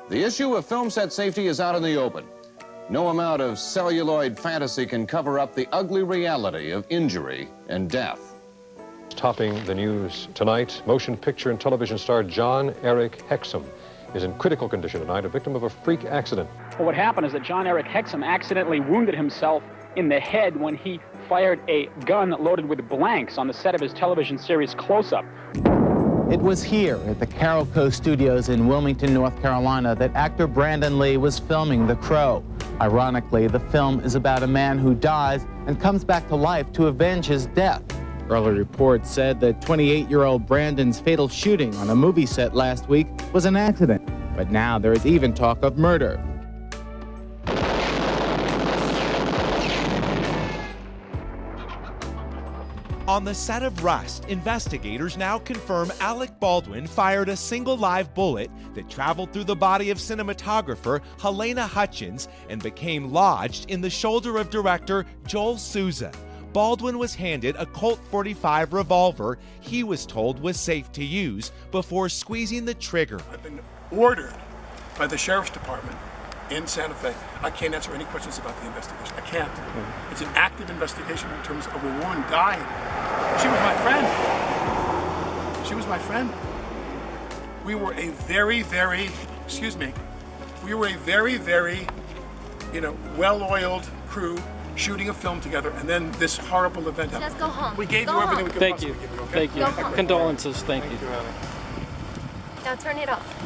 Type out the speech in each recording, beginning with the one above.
The issue of film set safety is out in the open. No amount of celluloid fantasy can cover up the ugly reality of injury and death. Topping the news tonight, motion picture and television star Jon-Erik Hexum is in critical condition tonight, a victim of a freak accident. Well, what happened is that Jon-Erik Hexum accidentally wounded himself in the head when he fired a gun loaded with blanks on the set of his television series Close Up. It was here at the Carolco Studios in Wilmington, North Carolina, that actor Brandon Lee was filming The Crow. Ironically, the film is about a man who dies and comes back to life to avenge his death. Early reports said that 28-year-old Brandon's fatal shooting on a movie set last week was an accident. But now there is even talk of murder. On the set of Rust, investigators now confirm Alec Baldwin fired a single live bullet that traveled through the body of cinematographer Halyna Hutchins and became lodged in the shoulder of director Joel Souza. Baldwin was handed a Colt 45 revolver he was told was safe to use before squeezing the trigger. I've been ordered by the Sheriff's Department in Santa Fe. I can't answer any questions about the investigation. I can't. It's an active investigation in terms of a woman died. She was my friend. She was my friend. We were a very, very, well-oiled crew shooting a film together, and then this horrible event happened. Just go home. We gave Go you everything home. we could Thank possibly you. give you, okay? Thank you. Go home. Condolences. Thank you. Now turn it off.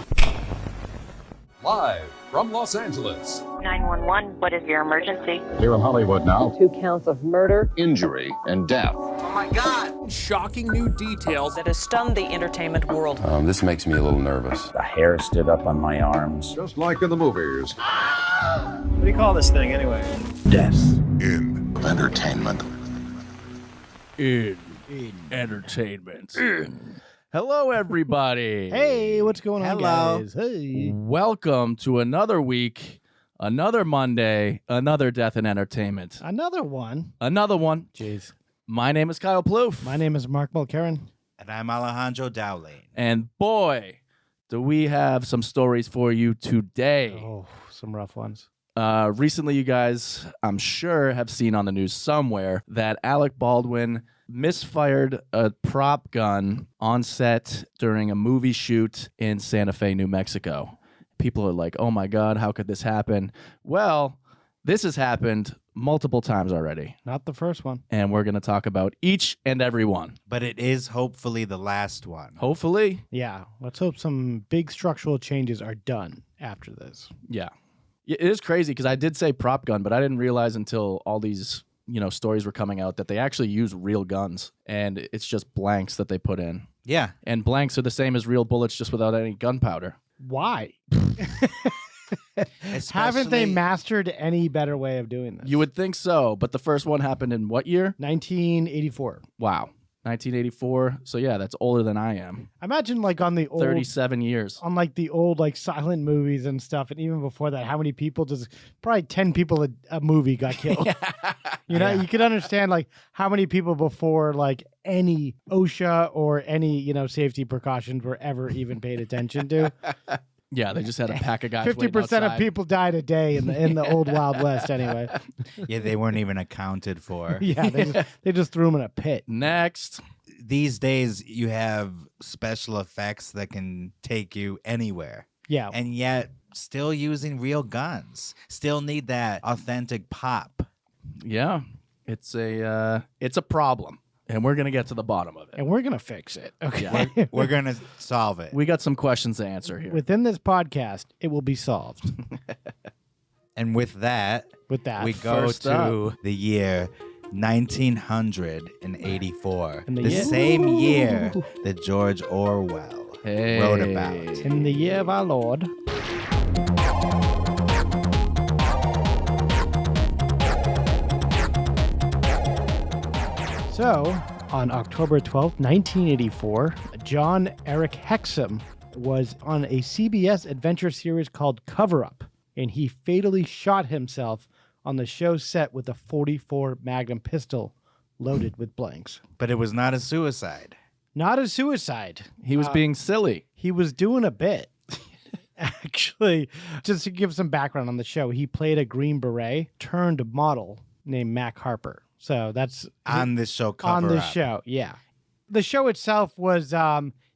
Live from Los Angeles. 911, what is your emergency? Here in Hollywood now. 2 counts of murder, Injury and death. Oh my God! Shocking new details That has stunned the entertainment world. This makes me a little nervous. The hair stood up on my arms. Just like in the movies. What do you call this thing anyway? Death. In entertainment. In entertainment. Hello, everybody. Hey, what's going on, guys? Hey. Welcome to another week, another Monday, another Death in Entertainment. Another one. Another one. Jeez. My name is Kyle Plouffe. My name is Mark Mulcairn. And I'm Alejandro Dowling. And boy, do we have some stories for you today. Oh, some rough ones. Recently, you guys, I'm sure, have seen on the news somewhere that Alec Baldwin misfired a prop gun on set during a movie shoot in Santa Fe, New Mexico. People are like, oh my God, how could this happen? Well, this has happened multiple times already. Not the first one. And we're going to talk about each and every one. But it is hopefully the last one. Hopefully. Yeah. Let's hope some big structural changes are done after this. Yeah. It is crazy because I did say prop gun, but I didn't realize until all these stories were coming out that they actually use real guns, and it's just blanks that they put in. Yeah. And blanks are the same as real bullets, just without any gunpowder. Why? Haven't they mastered any better way of doing this? You would think so, but the first one happened in what year? 1984. Wow. 1984. So yeah, that's older than I am. Imagine like on the old 37 years. On like the old like silent movies and stuff, and even before that, how many people probably 10 people a movie got killed. You could understand like how many people before like any OSHA or any, safety precautions were ever even paid attention to. Yeah, they just had a pack of guys. 50% of people died a day in the old Wild West anyway. Yeah, they weren't even accounted for. Yeah, they just threw them in a pit. Next. These days, you have special effects that can take you anywhere. Yeah. And yet, still using real guns. Still need that authentic pop. Yeah, it's a problem. And we're going to get to the bottom of it. And we're going to fix it. Okay. Yeah. We're going to solve it. We got some questions to answer here. Within this podcast, it will be solved. And with that, we go to the year 1984. The same year that George Orwell wrote about. In the year of our Lord. So, on October 12th, 1984, Jon-Erik Hexum was on a CBS adventure series called Cover Up, and he fatally shot himself on the show set with a .44 Magnum pistol loaded with blanks. But it was not a suicide. Not a suicide. He was being silly. He was doing a bit. Actually, just to give some background on the show, he played a Green Beret turned model named Mac Harper. So that's on this show. On this show, yeah. The show itself was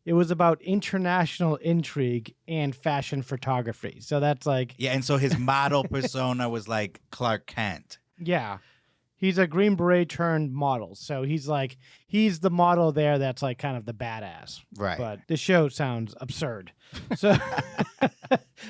it was about international intrigue and fashion photography. So that's like and so his model persona was like Clark Kent. Yeah. He's a Green Beret turned model. So he's the model there that's like kind of the badass. Right. But the show sounds absurd. So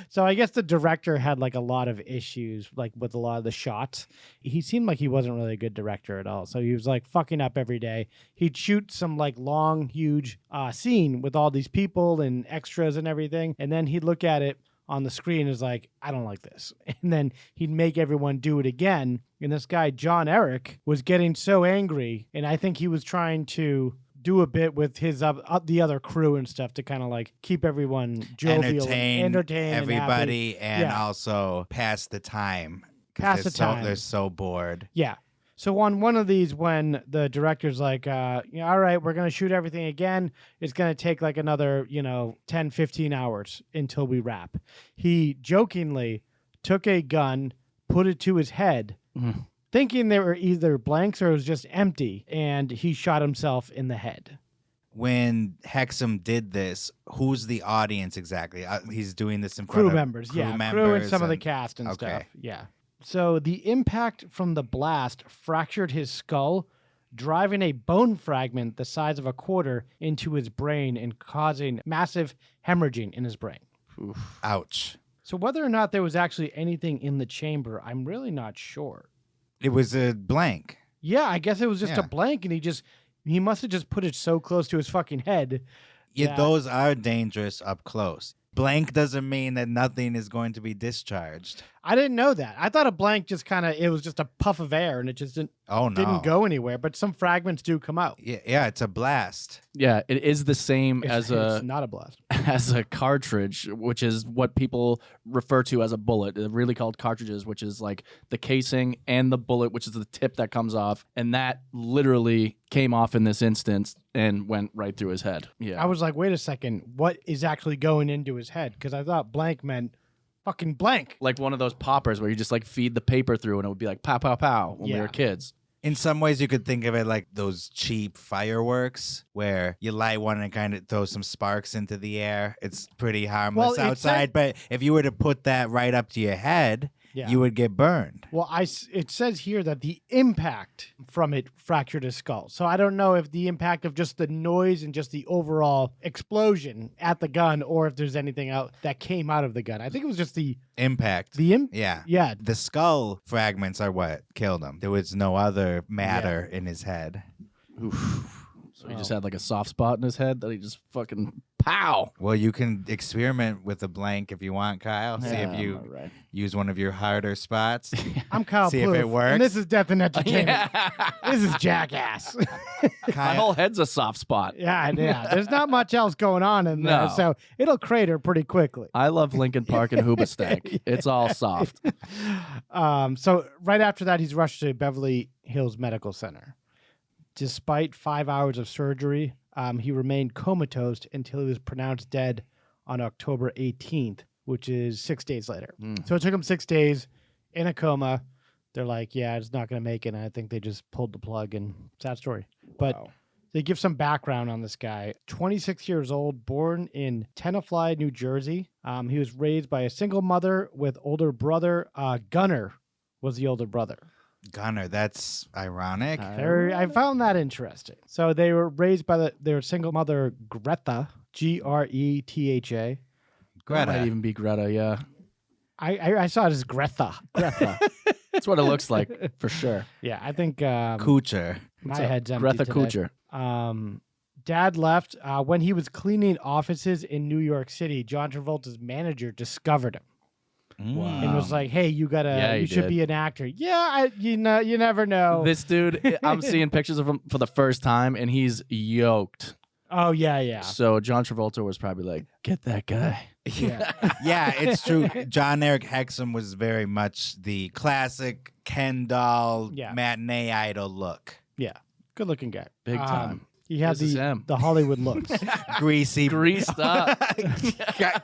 so I guess the director had like a lot of issues like with a lot of the shots. He seemed like he wasn't really a good director at all. So he was like fucking up every day. He'd shoot some like long, huge scene with all these people and extras and everything. And then he'd look at it on the screen is like, I don't like this. And then he'd make everyone do it again. And this guy, Jon-Erik, was getting so angry. And I think he was trying to do a bit with his the other crew and stuff to kind of like keep everyone jovial, entertain everybody, and also pass the time. Pass the time. They're so bored. Yeah. So on one of these, when the director's like, all right, we're going to shoot everything again. It's going to take like another, 10, 15 hours until we wrap. He jokingly took a gun, put it to his head, thinking they were either blanks or it was just empty. And he shot himself in the head. When Hexum did this, who's the audience exactly? He's doing this in front Crew of members. crew Crew and some of the cast and stuff. Yeah. So the impact from the blast fractured his skull, driving a bone fragment the size of a quarter into his brain and causing massive hemorrhaging in his brain. Oof. Ouch. So whether or not there was actually anything in the chamber, I'm really not sure. It was a blank. Yeah, I guess it was just a blank, and he must have just put it so close to his fucking head. Yeah, those are dangerous up close. Blank doesn't mean that nothing is going to be discharged. I didn't know that. I thought a blank just it was just a puff of air and it just didn't go anywhere, but some fragments do come out. Yeah, it's a blast. Yeah, it is the same it's not a blast. As a cartridge, which is what people refer to as a bullet. They're really called cartridges, which is like the casing and the bullet, which is the tip that comes off. And that literally came off in this instance and went right through his head. Yeah. I was like, wait a second, what is actually going into his head? Because I thought blank meant fucking blank. Like one of those poppers where you just like feed the paper through and it would be like pow, pow, pow when we were kids. In some ways, you could think of it like those cheap fireworks where you light one and kind of throw some sparks into the air. It's pretty harmless outside, but if you were to put that right up to your head, you would get burned. Well, it says here that the impact from it fractured his skull. So I don't know if the impact of just the noise and just the overall explosion at the gun or if there's anything out that came out of the gun. I think it was just the impact. Yeah. The skull fragments are what killed him. There was no other matter in his head. Oof. So he just had like a soft spot in his head that he just fucking pow. Well, you can experiment with a blank if you want, Kyle. See if you use one of your harder spots. I'm Kyle See Plouffe, if it works. and this is Death and Entertainment. This is Jackass. My whole head's a soft spot. Yeah. There's not much else going on in there, so it'll crater pretty quickly. I love Lincoln Park and Hoobastank. It's all soft. So right after that, he's rushed to Beverly Hills Medical Center. Despite 5 hours of surgery, he remained comatose until he was pronounced dead on October 18th, which is 6 days later. So it took him 6 days in a coma. They're like, yeah, it's not going to make it. And I think they just pulled the plug, and sad story. But they give some background on this guy. 26 years old, born in Tenafly, New Jersey. He was raised by a single mother with older brother. Gunner was the older brother. Gunner, that's ironic. I found that interesting. So they were raised by their single mother, Greta, Gretha. Greta might even be Greta, yeah. I saw it as Greta. That's what it looks like, for sure. Yeah, I think Kuchar. My head's empty Greta today. Kuchar. Dad left when he was cleaning offices in New York City. John Travolta's manager discovered him. Wow. And was like, "Hey, you should be an actor." Yeah, you never know. This dude, I'm seeing pictures of him for the first time, and he's yoked. Oh yeah. So John Travolta was probably like, "Get that guy." Yeah, yeah, it's true. Jon-Erik Hexum was very much the classic Ken doll matinee idol look. Yeah, good looking guy, big time. He had This is him. the Hollywood looks. Greasy. Greased up.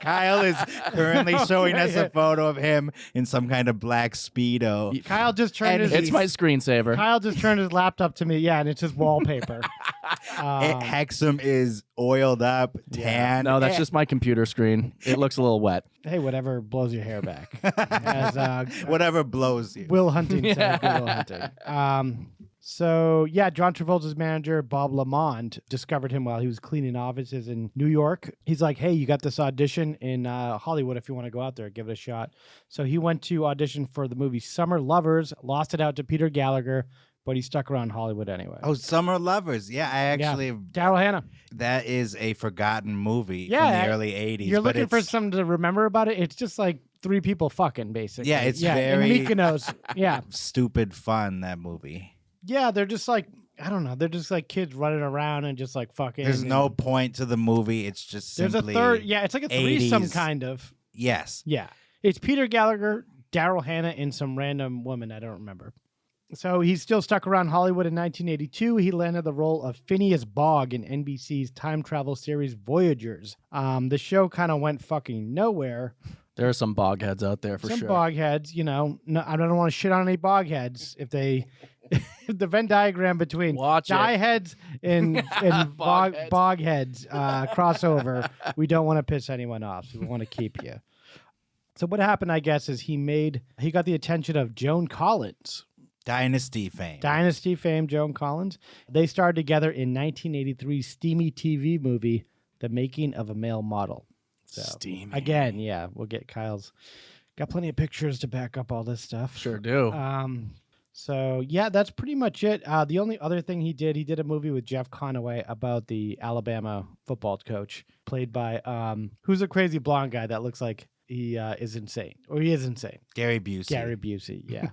Kyle is currently showing us a photo of him in some kind of black Speedo. Kyle just turned his... It's my screensaver. Kyle just turned his laptop to me. Yeah, and it's his wallpaper. Hexum is oiled up, tan. No, that's just my computer screen. It looks a little wet. Hey, whatever blows your hair back. As Whatever blows you. Will Hunting said. Will Hunting. So, yeah, John Travolta's manager, Bob Lamont, discovered him while he was cleaning offices in New York. He's like, hey, you got this audition in Hollywood if you want to go out there, give it a shot. So he went to audition for the movie Summer Lovers, lost it out to Peter Gallagher, but he stuck around Hollywood anyway. Oh, Summer Lovers. Yeah, I actually... Daryl Hannah. That is a forgotten movie from the early 80s. You're looking for something to remember about it? It's just like 3 people fucking, basically. Yeah, it's very... in Mykonos. Yeah. Stupid fun, that movie. Yeah, they're just like, I don't know. They're just like kids running around and just like fucking. There's no point to the movie. It's just simply There's a third. Yeah, it's like a threesome kind of. Yes. Yeah. It's Peter Gallagher, Daryl Hannah, and some random woman I don't remember. So he's still stuck around Hollywood in 1982. He landed the role of Phineas Bogg in NBC's time travel series Voyagers. The show kind of went fucking nowhere. There are some bogheads out there for sure. Some bogheads, you know. No, I don't want to shit on any bogheads. If they, the Venn diagram between dieheads and bogheads crossover, we don't want to piss anyone off. So we want to keep you. So what happened, I guess, is he got the attention of Joan Collins. Dynasty fame. Joan Collins. They starred together in 1983's steamy TV movie, The Making of a Male Model. So, steamy. Again, yeah, we'll get Kyle's. Got plenty of pictures to back up all this stuff. Sure do. So, yeah, that's pretty much it. The only other thing he did a movie with Jeff Conaway about the Alabama football coach, played by, who's a crazy blonde guy that looks like he is insane. Or he is insane. Gary Busey. Gary Busey, yeah.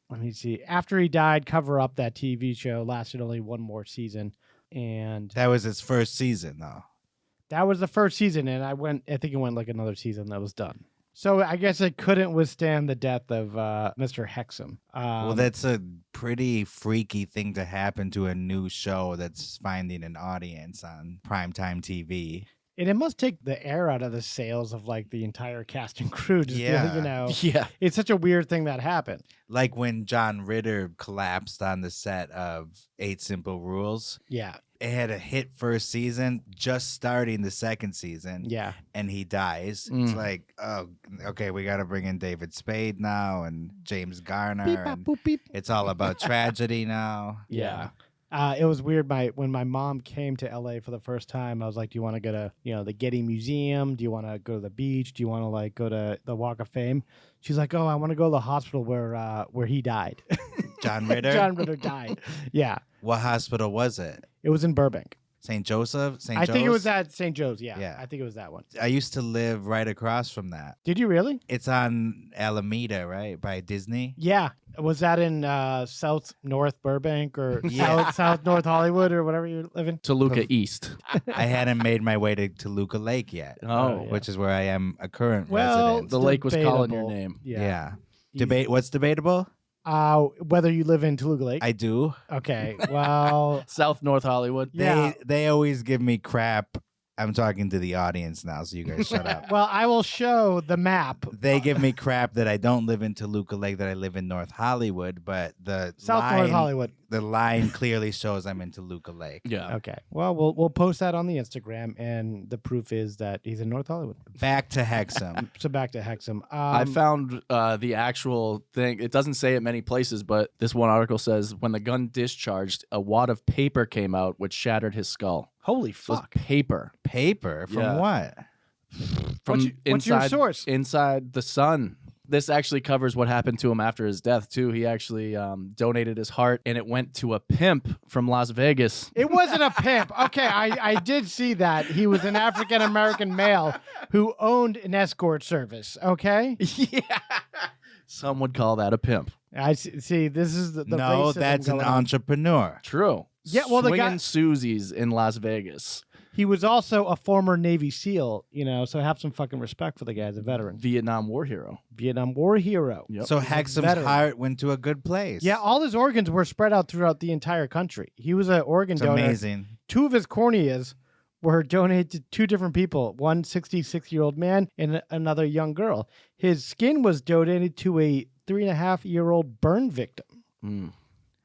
Let me see. After he died, Cover Up, that TV show, lasted only one more season. And that was his first season, though. That was the first season, and I think it went like another season that was done. So I guess it couldn't withstand the death of Mr. Hexum. Well, that's a pretty freaky thing to happen to a new show that's finding an audience on primetime TV. And it must take the air out of the sails of like the entire cast and crew. Just Yeah. It's such a weird thing that happened. Like when John Ritter collapsed on the set of 8 Simple Rules. Yeah. It had a hit first season, just starting the second season. Yeah. And he dies. It's like, oh, okay, we got to bring in David Spade now and James Garner. Beep, and boop, beep. It's all about tragedy now. Yeah. It was weird. When my mom came to LA for the first time, I was like, do you want to go to, the Getty Museum? Do you want to go to the beach? Do you want to like go to the Walk of Fame? She's like, oh, I want to go to the hospital where he died. John Ritter? John Ritter died. Yeah. What hospital was it? It was in Burbank. St. Joseph? I think it was at St. Joe's, yeah. I think it was that one. I used to live right across from that. Did you really? It's on Alameda, right? By Disney? Yeah. Was that in South North Burbank or South North Hollywood or whatever you're living? Toluca East. I hadn't made my way to Toluca Lake yet. Which is where I am a current resident. The lake was calling your name. Yeah. What's debatable? Whether you live in Toluca Lake? I do. Okay. Well, South North Hollywood. Yeah. They always give me crap. I'm talking to the audience now, so you guys shut up. Well, I will show the map. They give me crap that I don't live in Toluca Lake, that I live in North Hollywood, but the North Hollywood. The line clearly shows I'm in Toluca Lake. Yeah. Okay. Well, we'll post that on the Instagram, and the proof is that he's in North Hollywood. Back to Hexum. So back to Hexum. I found the actual thing. It doesn't say it many places, but this one article says when the gun discharged, a wad of paper came out, which shattered his skull. Holy fuck! It was paper. Paper from what? From what's your source? Inside the sun. This actually covers what happened to him after his death, too. He actually donated his heart, and it went to a pimp from Las Vegas. It wasn't a pimp. Okay, I did see that. He was an African-American male who owned an escort service, okay? Yeah. Some would call that a pimp. I see. This is the no, racism that's an going on. entrepreneur. True. Yeah, well, the Swinging guy... Susie's in Las Vegas. He was also a former Navy SEAL, so have some fucking respect for the guy as a veteran. Vietnam War hero. Vietnam War hero. Yep. So Hexum's heart went to a good place. Yeah, all his organs were spread out throughout the entire country. He was an organ It's donor. amazing. 2 of his corneas were donated to 2 different people, one 66-year-old man and another young girl. His skin was donated to a 3.5-year-old burn victim.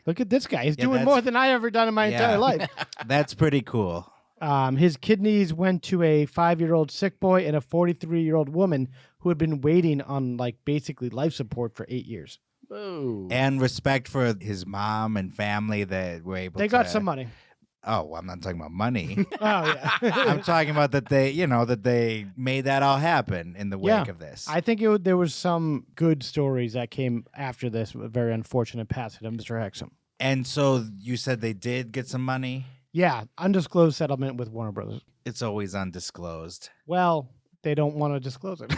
Look at this guy. He's doing more than I ever done in my entire life. That's pretty cool. His kidneys went to a 5-year-old sick boy and a 43-year-old woman who had been waiting on basically life support for 8 years. Ooh. And respect for his mom and family that were able to... They got some money. Oh, well, I'm not talking about money. Oh, yeah. I'm talking about that they made that all happen in the wake of this. I think there was some good stories that came after this very unfortunate passing of Mr. Hexum. And so you said they did get some money? Yeah, undisclosed settlement with Warner Brothers. It's always undisclosed. Well, they don't want to disclose it.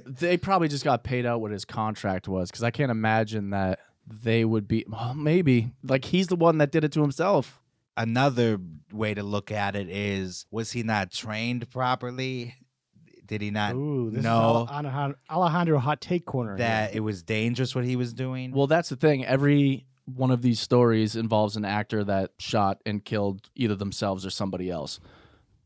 They probably just got paid out what his contract was, because I can't imagine that they would be, well, maybe. He's the one that did it to himself. Another way to look at it is, was he not trained properly? Did he not know Alejandro Hot Take Corner that it was dangerous what he was doing? Well, that's the thing. Every one of these stories involves an actor that shot and killed either themselves or somebody else.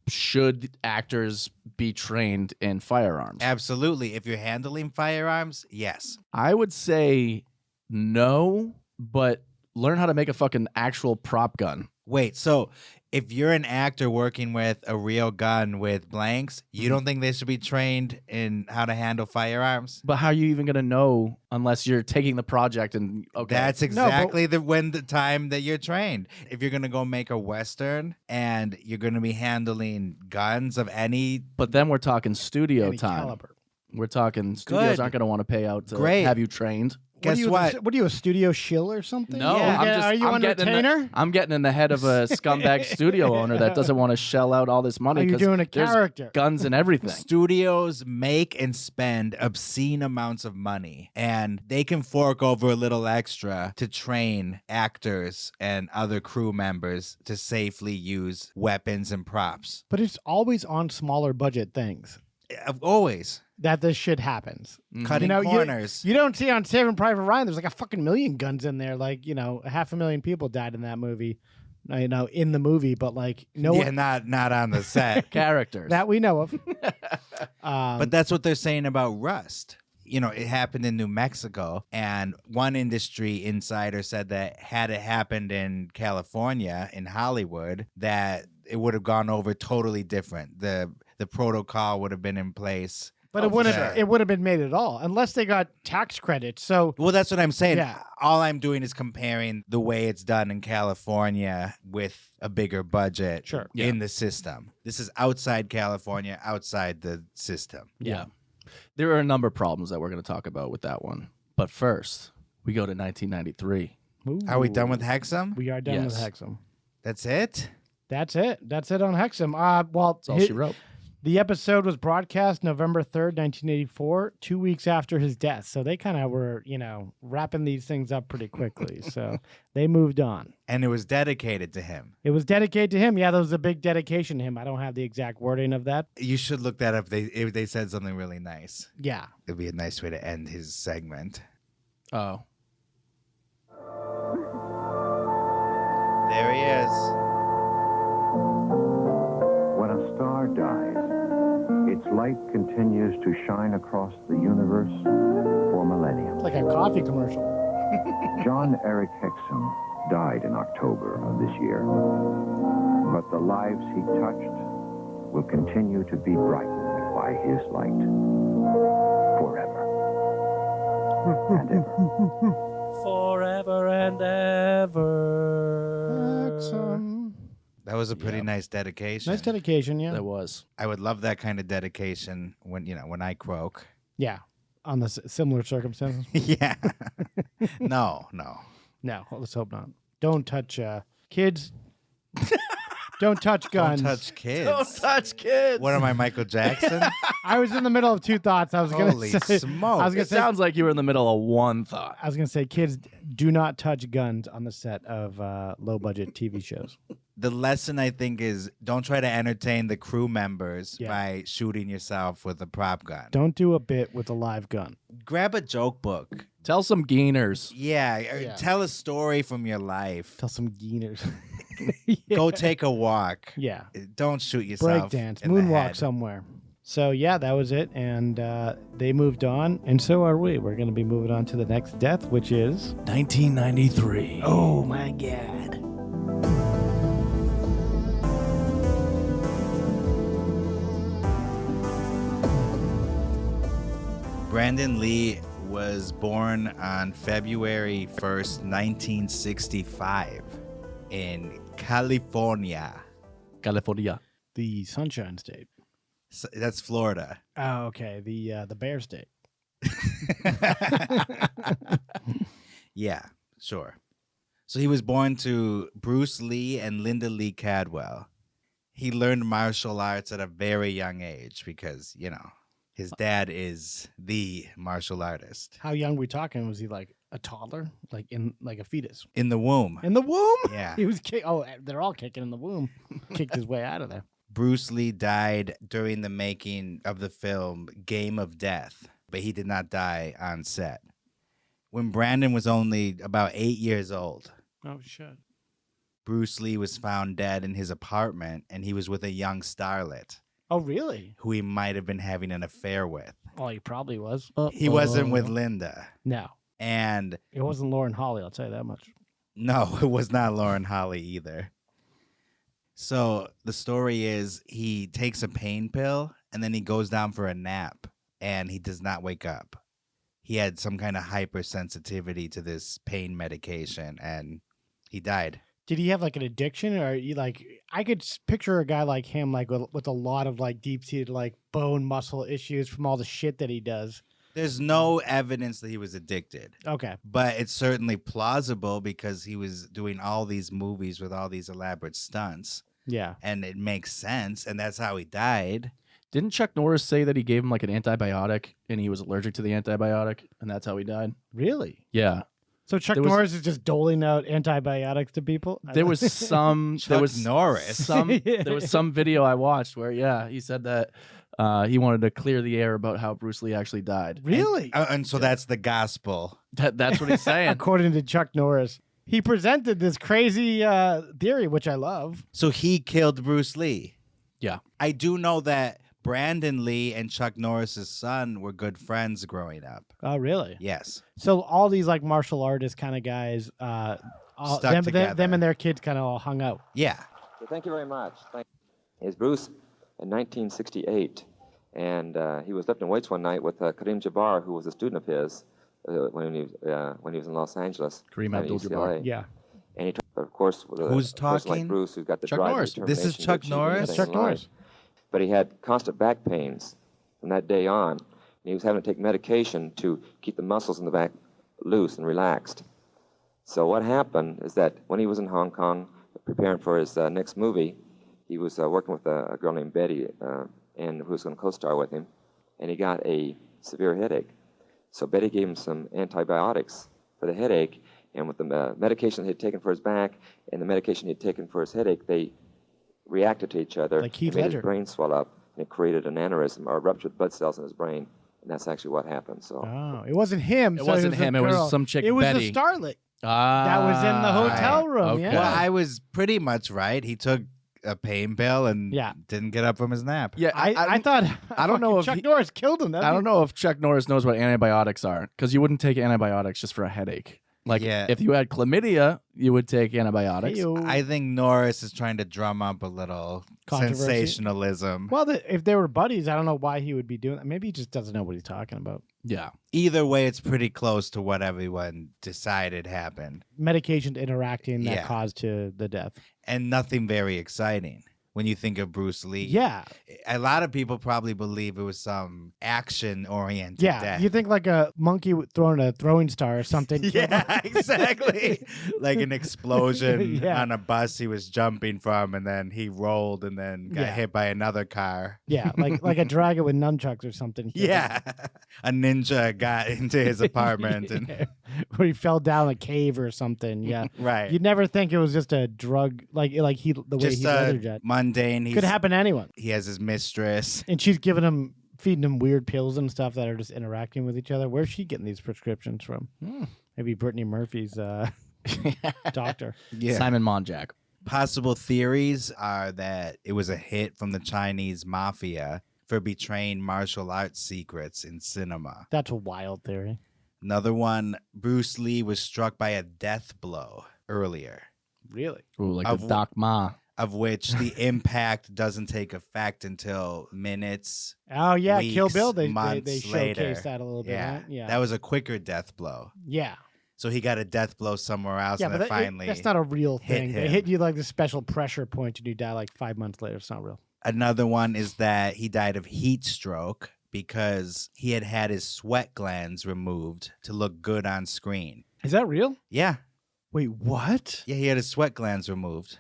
Should actors be trained in firearms? Absolutely. If you're handling firearms, yes. I would say no, but learn how to make a fucking actual prop gun. Wait, so if you're an actor working with a real gun with blanks, you don't think they should be trained in how to handle firearms? But how are you even going to know unless you're taking the project and okay? That's exactly the time that you're trained. If you're going to go make a Western and you're going to be handling guns of any... But then we're talking studio Any time. caliber. We're talking studios aren't going to want to pay out to have you trained. Guess what? What are you, a studio shill or something? No, are you an entertainer? I'm getting in the head of a scumbag studio owner that doesn't want to shell out all this money. Are you doing a character? Guns and everything. Studios make and spend obscene amounts of money, and they can fork over a little extra to train actors and other crew members to safely use weapons and props. But it's always on smaller budget things. Always. That this shit happens. Cutting corners. You don't see on Saving Private Ryan, there's a fucking million guns in there. 500,000 people died in that movie. In the movie, but not on the set. Characters. That we know of. But that's what they're saying about Rust. It happened in New Mexico, and one industry insider said that had it happened in California, in Hollywood, that it would have gone over totally different. The protocol would have been in place. But it would have been made at all, unless they got tax credits. So that's what I'm saying. Yeah. All I'm doing is comparing the way it's done in California with a bigger budget in the system. This is outside California, outside the system. Yeah. There are a number of problems that we're going to talk about with that one. But first, we go to 1993. Ooh. Are we done with Hexum? We are done with Hexum. That's it? That's it. That's it on Hexum. That's all she wrote. The episode was broadcast November 3rd, 1984, 2 weeks after his death. So they kind of were, wrapping these things up pretty quickly. So they moved on. And it was dedicated to him. It was dedicated to him. Yeah, there was a big dedication to him. I don't have the exact wording of that. You should look that up if they said something really nice. Yeah. It'd be a nice way to end his segment. Oh. There he is. When a star dies, its light continues to shine across the universe for millennia. It's like a coffee commercial. Jon-Erik Hexum died in October of this year, but the lives he touched will continue to be brightened by his light forever and ever. Forever and ever. Hexum. That was a pretty nice dedication. Nice dedication, yeah. That was. I would love that kind of dedication when I croak. Yeah, on the similar circumstances. Yeah. No. No, let's hope not. Don't touch kids. Don't touch guns. Don't touch kids. Don't touch kids. What am I, Michael Jackson? I was in the middle of two thoughts. I was going Holy to say. smoke. I was gonna It say. sounds like you were in the middle of one thought. I was going to say, kids, do not touch guns on the set of low-budget TV shows. The lesson, I think, is don't try to entertain the crew members by shooting yourself with a prop gun. Don't do a bit with a live gun. Grab a joke book. Tell some geeners. Yeah, tell a story from your life. Tell some geeners. Go take a walk. Yeah. Don't shoot yourself. Breakdance, in the moonwalk head. somewhere. So, yeah, that was it. And they moved on. And so are we. We're going to be moving on to the next death, which is 1993. Oh, my God. Brandon Lee was born on February 1st, 1965 in California. California. The Sunshine State. So that's Florida. Oh, okay. The Bear State. Yeah, sure. So he was born to Bruce Lee and Linda Lee Cadwell. He learned martial arts at a very young age because, his dad is the martial artist. How young we talking? Was he like a toddler? Like a fetus? In the womb. In the womb? Yeah. He was they're all kicking in the womb. Kicked his way out of there. Bruce Lee died during the making of the film Game of Death, but he did not die on set. When Brandon was only about 8 years old, Oh, shit. Bruce Lee was found dead in his apartment, and he was with a young starlet Oh, really? who he might have been having an affair with. Oh, he probably was. He wasn't with Linda. No. And It wasn't Lauren Holly, I'll tell you that much. no, it was not Lauren Holly either. So the story is he takes a pain pill and then he goes down for a nap and he does not wake up. He had some kind of hypersensitivity to this pain medication and he died. Did he have like an addiction, or I could picture a guy like him, like with a lot of like deep-seated like bone muscle issues from all the shit that he does. There's no evidence that he was addicted. Okay. But it's certainly plausible because he was doing all these movies with all these elaborate stunts. Yeah. And it makes sense. And that's how he died. Didn't Chuck Norris say that he gave him like an antibiotic and he was allergic to the antibiotic and that's how he died? Really? Yeah. So Chuck Norris is just doling out antibiotics to people? There was some Chuck Norris. There was some video I watched where he said that he wanted to clear the air about how Bruce Lee actually died. Really? And so that's the gospel. That's what he's saying. According to Chuck Norris. He presented this crazy theory, which I love. So he killed Bruce Lee. Yeah. I do know that Brandon Lee and Chuck Norris's son were good friends growing up. Oh, really? Yes. So all these like martial artist kind of guys, Stuck together. them and their kids kind of all hung out. Yeah. Thank you very much. Here's Bruce in 1968, and he was lifting weights one night with Kareem Jabbar, who was a student of his when he was in Los Angeles. Kareem Abdul-Jabbar. Yeah. And he, of course, with Who's a person like talking? Bruce, who's got the Chuck drive and Norris. determination This is to Chuck achieve Norris? anything Chuck in life. Norris. But he had constant back pains from that day on, and he was having to take medication to keep the muscles in the back loose and relaxed. So what happened is that when he was in Hong Kong preparing for his next movie, he was working with a girl named Betty, and who was going to co-star with him, and he got a severe headache. So Betty gave him some antibiotics for the headache, and with the medication he had taken for his back and the medication he had taken for his headache, they reacted to each other. Like Heath and made Ledger. his brain swell up, and it created an aneurysm or ruptured blood cells in his brain, and that's actually what happened. So Oh, it wasn't him. It so wasn't the him, it was girl. some chick, It was Betty. the starlet that was in the hotel room. okay. Yeah. Well, I was pretty much right. He took a pain pill and Yeah. didn't get up from his nap. Yeah, I thought I don't know fucking if Chuck he- Norris killed him. I don't know if Chuck Norris knows what antibiotics are because you wouldn't take antibiotics just for a headache. Like Yeah. if you had chlamydia, you would take antibiotics. I think Norris is trying to drum up a little Controversy? sensationalism. Well, if they were buddies, I don't know why he would be doing that. Maybe he just doesn't know what he's talking about. Yeah. Either way, it's pretty close to what everyone decided happened. Medication interacting that Yeah. caused to the death. And nothing very exciting. when you think of Bruce Lee. Yeah. A lot of people probably believe it was some action-oriented Yeah, death. you think like a monkey throwing a throwing star or something. Yeah, exactly. Like an explosion Yeah. on a bus he was jumping from, and then he rolled and then got hit by another car. Yeah, like a dragon with nunchucks or something. Yeah. A ninja got into his apartment and where he fell down a cave or something. Yeah. Right. You'd never think it was just a drug, the way just he leather jet. mundane. Could happen to anyone. He has his mistress. And she's feeding him weird pills and stuff that are just interacting with each other. Where's she getting these prescriptions from? Maybe Brittany Murphy's doctor. Yeah. Simon Monjack. Possible theories are that it was a hit from the Chinese mafia for betraying martial arts secrets in cinema. That's a wild theory. Another one, Bruce Lee was struck by a death blow earlier. Really? Ooh, like a Doc Ma. Of which the impact doesn't take effect until minutes. Oh, yeah. Weeks, Kill Bill, they months showcased later. that a little bit. Yeah. Right? Yeah. That was a quicker death blow. Yeah. So he got a death blow somewhere else, Yeah, and but then finally that's not a real thing. They him. hit you like the special pressure point and you die like 5 months later. It's not real. Another one is that he died of heat stroke because he had his sweat glands removed to look good on screen. Is that real? Yeah. Wait, what? Yeah, he had his sweat glands removed.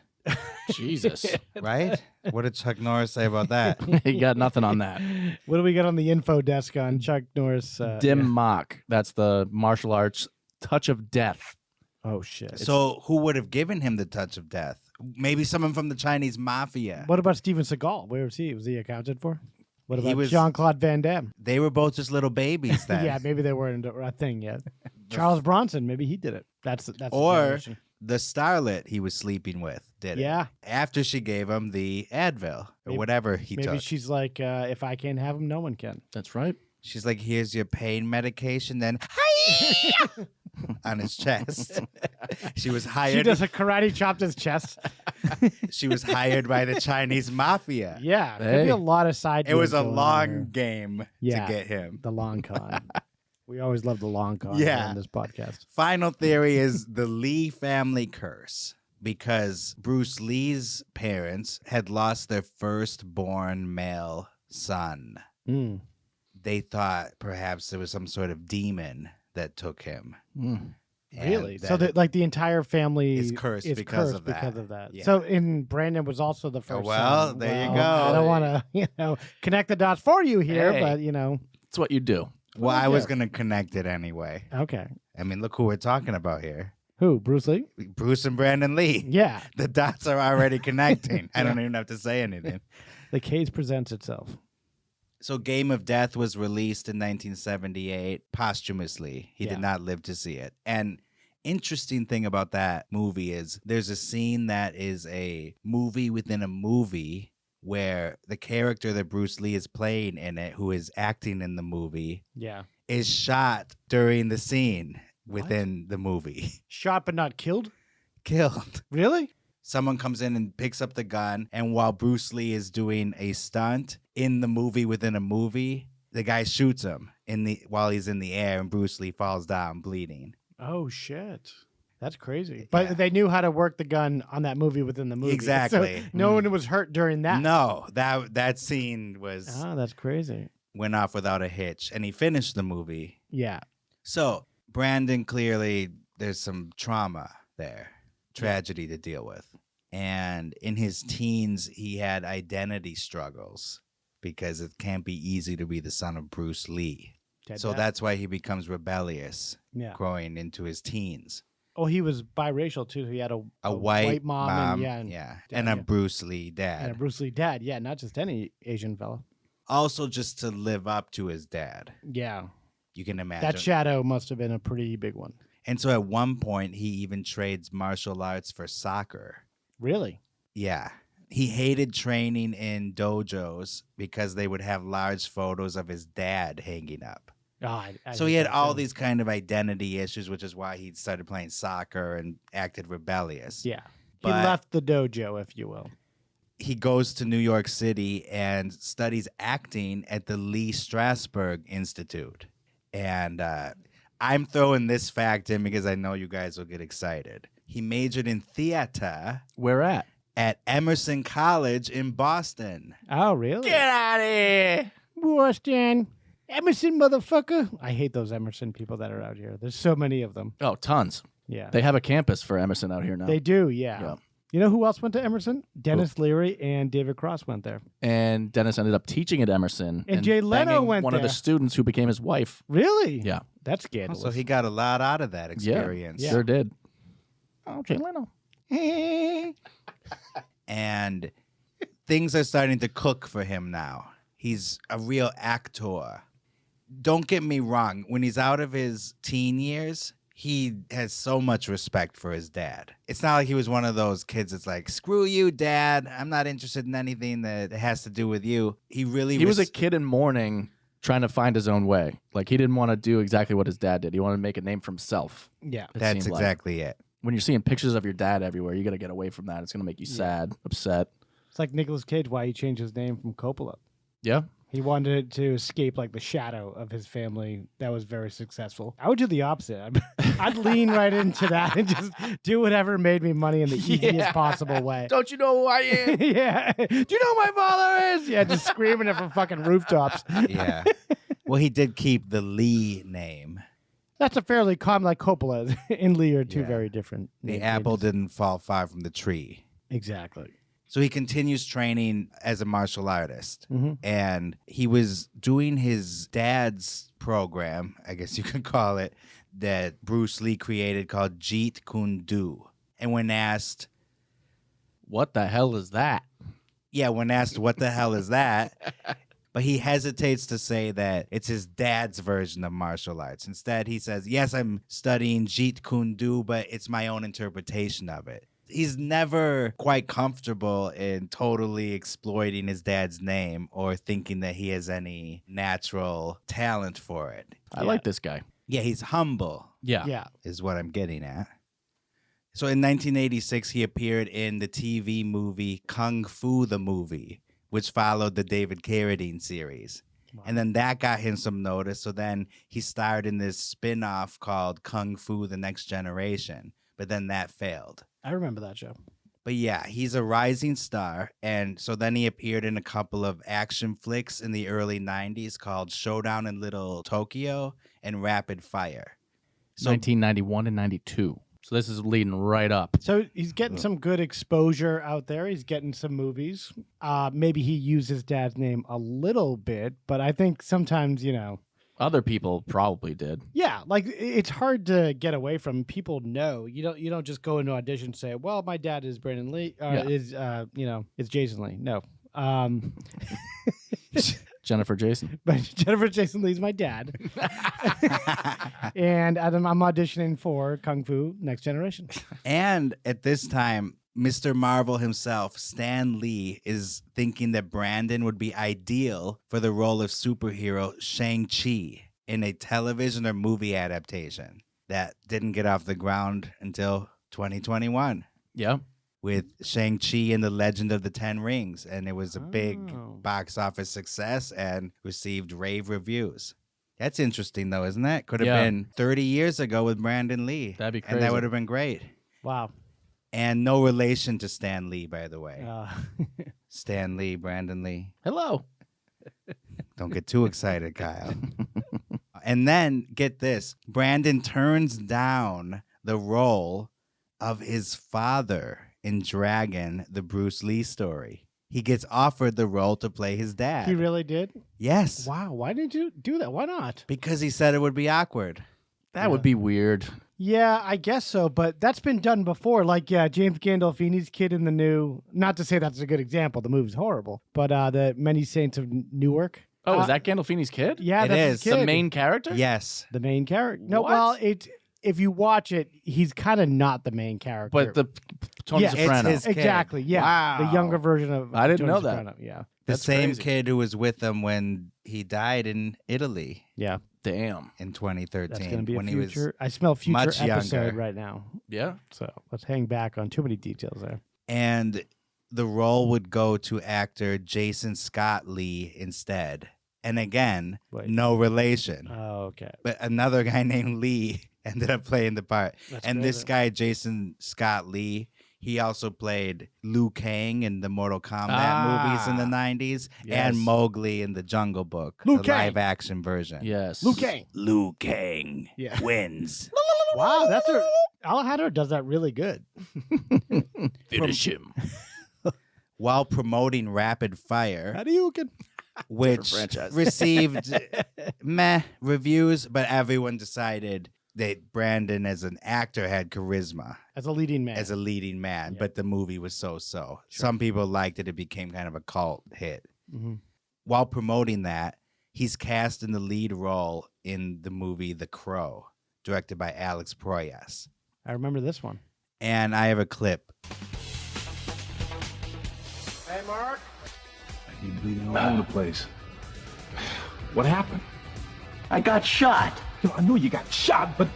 Jesus. Right? What did Chuck Norris say about that? He got nothing on that. What do we got on the info desk on Chuck Norris? Dim Mak. That's the martial arts touch of death. Oh, shit. So who would have given him the touch of death? Maybe someone from the Chinese mafia. What about Steven Seagal? Where was he? Was he accounted for? What He about was- Jean-Claude Van Damme? They were both just little babies then. Yeah, maybe they weren't a thing yet. Charles Bronson, maybe he did it. That's the Or generation. the starlet he was sleeping with did it. Yeah. After she gave him the Advil or whatever he Maybe took. she's like, if I can't have him, no one can. That's right. She's like, here's your pain medication. Then on his chest. She was hired. She does a karate chop to his chest. She was hired by the Chinese mafia. Yeah, could be a lot of side. It was deals a going on long there. game Yeah, to get him. The long con. We always love the long con Yeah. on this podcast. Final theory is the Lee family curse. Because Bruce Lee's parents had lost their firstborn male son. Mm. They thought perhaps there was some sort of demon that took him. And Really? So that like the entire family is cursed because of that. Because of that. Yeah. So and Brandon was also the first. well, son. there you Well, go. I don't want to connect the dots for you here, Hey. but It's what you do. Well, I Okay. was going to connect it anyway. Okay. I mean, look who we're talking about here. Who? Bruce Lee? Bruce and Brandon Lee. Yeah. The dots are already connecting. I don't even have to say anything. The case presents itself. So Game of Death was released in 1978 posthumously. He Yeah. did not live to see it. And interesting thing about that movie is there's a scene that is a movie within a movie where the character that Bruce Lee is playing in it, who is acting in the movie, Yeah. is shot during the scene within the movie. Shot but not killed? Killed. Really? Someone comes in and picks up the gun, and while Bruce Lee is doing a stunt in the movie within a movie, the guy shoots him while he's in the air, and Bruce Lee falls down bleeding. Oh shit. That's crazy. But they knew how to work the gun on that movie within the movie. Exactly. So no one was hurt during that. No, that scene was Oh, that's crazy. went off without a hitch, and he finished the movie. Yeah. So Brandon, clearly there's some trauma there, tragedy to deal with. And in his teens, he had identity struggles because it can't be easy to be the son of Bruce Lee. So that's why he becomes rebellious growing into his teens. Oh, he was biracial too. He had a white mom, and, dad, and a Bruce Lee dad. And a Bruce Lee dad. Yeah, not just any Asian fella. Also just to live up to his dad. Yeah. You can imagine. That shadow must have been a pretty big one. And so at one point, he even trades martial arts for soccer. Really? Yeah. He hated training in dojos because they would have large photos of his dad hanging up. Oh, I So he had all these kind of identity issues, which is why he started playing soccer and acted rebellious. Yeah. He But left the dojo, if you will. he goes to New York City and studies acting at the Lee Strasberg Institute. And I'm throwing this fact in because I know you guys will get excited. He majored in theater. Where at? at Emerson College in Boston. Oh, really? Get out of here. Boston. Emerson, motherfucker. I hate those Emerson people that are out here. There's so many of them. Oh, tons. Yeah. They have a campus for Emerson out here now. They do, yeah. Yeah. You know who else went to Emerson? Dennis Leary and David Cross went there. And Dennis ended up teaching at Emerson. And Jay Leno banging went one there. of the students who became his wife. Really? Yeah. That's scandalous. So he got a lot out of that experience. Yeah. Sure did. Oh, Jay Leno. And things are starting to cook for him now. He's a real actor. Don't get me wrong. When he's out of his teen years, he has so much respect for his dad. It's not like he was one of those kids that's like, screw you, Dad. I'm not interested in anything that has to do with you. He was a kid in mourning trying to find his own way. Like, he didn't want to do exactly what his dad did. He wanted to make a name for himself. Yeah. That's exactly it. When you're seeing pictures of your dad everywhere, you got to get away from that. It's going to make you sad, upset. It's like Nicolas Cage, why he changed his name from Coppola. Yeah. He wanted to escape like the shadow of his family that was very successul. I would do the opposite. I'd lean right into that and just do whatever made me money in the easiest possible way. Don't you know who I am? Yeah. Do you know who my father is? Yeah, just screaming it from fucking rooftops. Yeah. Well, he did keep the Lee name. That's a fairly common, like Coppola and Lee are two very different. The apple didn't fall far from the tree. Exactly. So he continues training as a martial artist. And he was doing his dad's program, I guess you could call it, that Bruce Lee created called Jeet Kune Do. And when asked, what the hell is that? Yeah, when asked, what the hell is that? But he hesitates to say that it's his dad's version of martial arts. Instead, he says, yes, I'm studying Jeet Kune Do, but it's my own interpretation of it. He's never quite comfortable in totally exploiting his dad's name or thinking that he has any natural talent for it. I like this guy. Yeah, he's humble. Yeah. Is what I'm getting at. So in 1986, he appeared in the TV movie Kung Fu the Movie, which followed the David Carradine series. Wow. And then that got him some notice. So then he starred in this spin-off called Kung Fu The Next Generation. But then that failed. I remember that show. But yeah, he's a rising star. And so then he appeared in a couple of action flicks in the early 90s called Showdown in Little Tokyo and Rapid Fire. So 1991 and 92. So this is leading right up. So he's getting some good exposure out there. He's getting some movies. Maybe he used his dad's name a little bit, but I think sometimes, other people probably did. Yeah, like it's hard to get away from. People know. You don't just go into audition and say, "Well, my dad is Brandon Lee." It's Jason Lee. No. Jennifer Jason. But Jennifer Jason Lee's my dad. And I'm auditioning for Kung Fu Next Generation. And at this time, Mr. Marvel himself, Stan Lee, is thinking that Brandon would be ideal for the role of superhero Shang-Chi in a television or movie adaptation that didn't get off the ground until 2021. Yeah. With Shang-Chi and the Legend of the Ten Rings. And it was a big box office success and received rave reviews. That's interesting, though, isn't it? Could have been 30 years ago with Brandon Lee. That'd be crazy. And that would have been great. Wow. And no relation to Stan Lee, by the way. Stan Lee, Brandon Lee. Hello. Don't get too excited, Kyle. And then, get this. Brandon turns down the role of his father in Dragon, the Bruce Lee story. He gets offered the role to play his dad. He really did? Yes. Wow. Why didn't you do that? Why not? Because he said it would be awkward. That would be weird. Yeah, I guess so, but that's been done before. Like, James Gandolfini's kid in the new, not to say that's a good example, the movie's horrible, but the Many Saints of Newark. Oh, is that Gandolfini's kid? Yeah, it that's is. his kid. The main character? Yes. The main character. No, What? well, if you watch it, he's kind of not the main character. But the Tony Soprano. It's his kid. Exactly, yeah. Wow. The younger version of I didn't Tony know that. Soprano, yeah. The That's same crazy. kid who was with him when he died in Italy. Yeah. Damn. In 2013. That's going to be when a he was future. I smell future much episode younger. right now. Yeah. So let's hang back on too many details there. And the role would go to actor Jason Scott Lee instead. And again, no relation. Oh, okay. But another guy named Lee ended up playing the part. That's and this crazy. guy, Jason Scott Lee, He also played Liu Kang in the Mortal Kombat movies in the 90s and Mowgli in the Jungle Book, the live-action version. Yes. Liu Kang. Liu Kang wins. Wow, Alejandro does that really good. Finish him. While promoting Rapid Fire, Hadouken. which received meh reviews, but everyone decided that Brandon as an actor had charisma. As a leading man. But the movie was so-so. Some people liked it. It became kind of a cult hit. Mm-hmm. While promoting that, he's cast in the lead role in the movie The Crow, directed by Alex Proyas. I remember this one. And I have a clip. Hey, Mark. I need bleeding all over the place. What happened? I got shot. You know, I know you got shot, but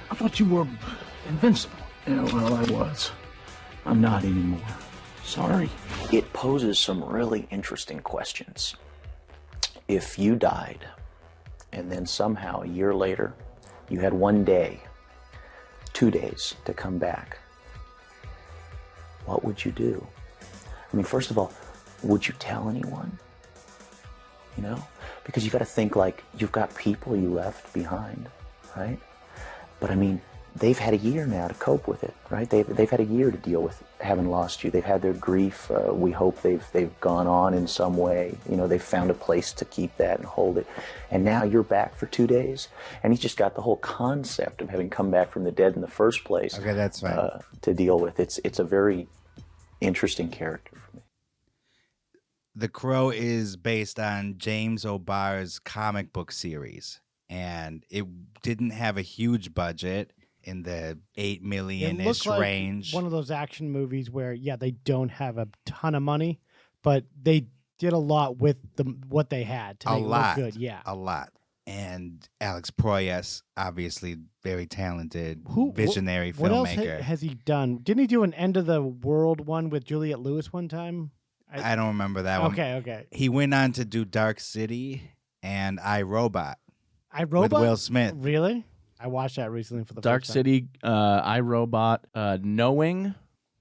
I thought you were invincible. Yeah, well, I was. I'm not anymore. Sorry. It poses some really interesting questions. If you died, and then somehow a year later, you had 1 day, 2 days to come back, what would you do? I mean, first of all, would you tell anyone? You know? Because you got to think like you've got people you left behind, right? But I mean, they've had a year now to cope with it, right? They've had a year to deal with having lost you. They've had their grief. We hope they've gone on in some way. You know, they've found a place to keep that and hold it. And now you're back for 2 days, and he's just got the whole concept of having come back from the dead in the first place. Okay, that's fine. To deal with. It's a very interesting character for me. The Crow is based on James O'Barr's comic book series, and it didn't have a huge budget in the $8 million-ish like range. One of those action movies where, they don't have a ton of money, but they did a lot with what they had to make it look good. Yeah, a lot. And Alex Proyas, obviously very talented, visionary filmmaker. What else has he done? Didn't he do an End of the World one with Juliette Lewis one time? I don't remember that one. Okay. He went on to do Dark City and I, Robot. With Will Smith. Really? I watched that recently for the Dark first time. City, I, Robot, Knowing,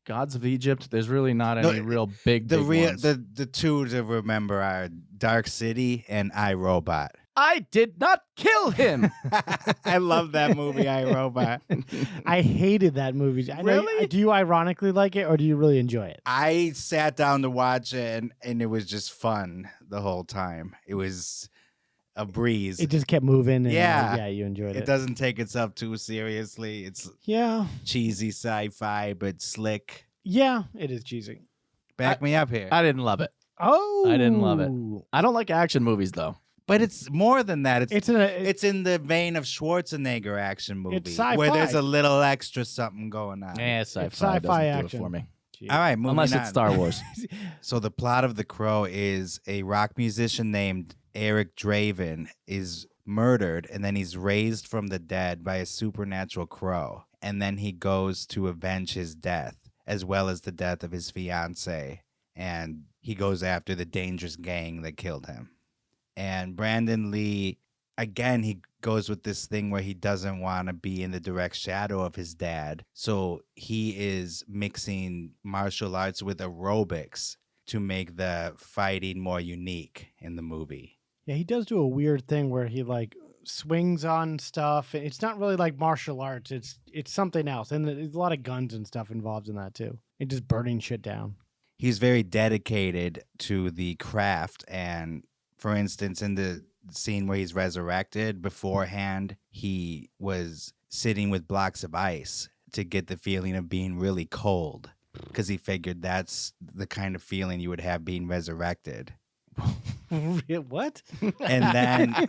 Gods of Egypt. There's really not any real big ones. The two to remember are Dark City and I, Robot. I did not kill him. I love that movie, I, Robot. I hated that movie. Really? Do you ironically like it, or do you really enjoy it? I sat down to watch it, and it was just fun the whole time. It was a breeze. It just kept moving. And yeah, you enjoyed it. It doesn't take itself too seriously. It's cheesy sci-fi, but slick. Yeah, it is cheesy. Back me up here. I didn't love it. Oh, I didn't love it. I don't like action movies though. But it's more than that. It's in the vein of Schwarzenegger action movie, It's sci-fi. where there's a little extra something going on. Yeah, sci-fi. It's sci-fi doesn't action. do it for me. All right, moving Unless on. it's Star Wars. So the plot of The Crow is a rock musician named Eric Draven is murdered, and then he's raised from the dead by a supernatural crow. And then he goes to avenge his death, as well as the death of his fiancée. And he goes after the dangerous gang that killed him. And Brandon Lee, again, he goes with this thing where he doesn't want to be in the direct shadow of his dad. So he is mixing martial arts with aerobics to make the fighting more unique in the movie. Yeah, he does do a weird thing where he like swings on stuff. It's not really like martial arts. It's something else. And there's a lot of guns and stuff involved in that too. And just burning shit down. He's very dedicated to the craft. And for instance, in the scene where he's resurrected, beforehand, he was sitting with blocks of ice to get the feeling of being really cold, because he figured that's the kind of feeling you would have being resurrected. What? And then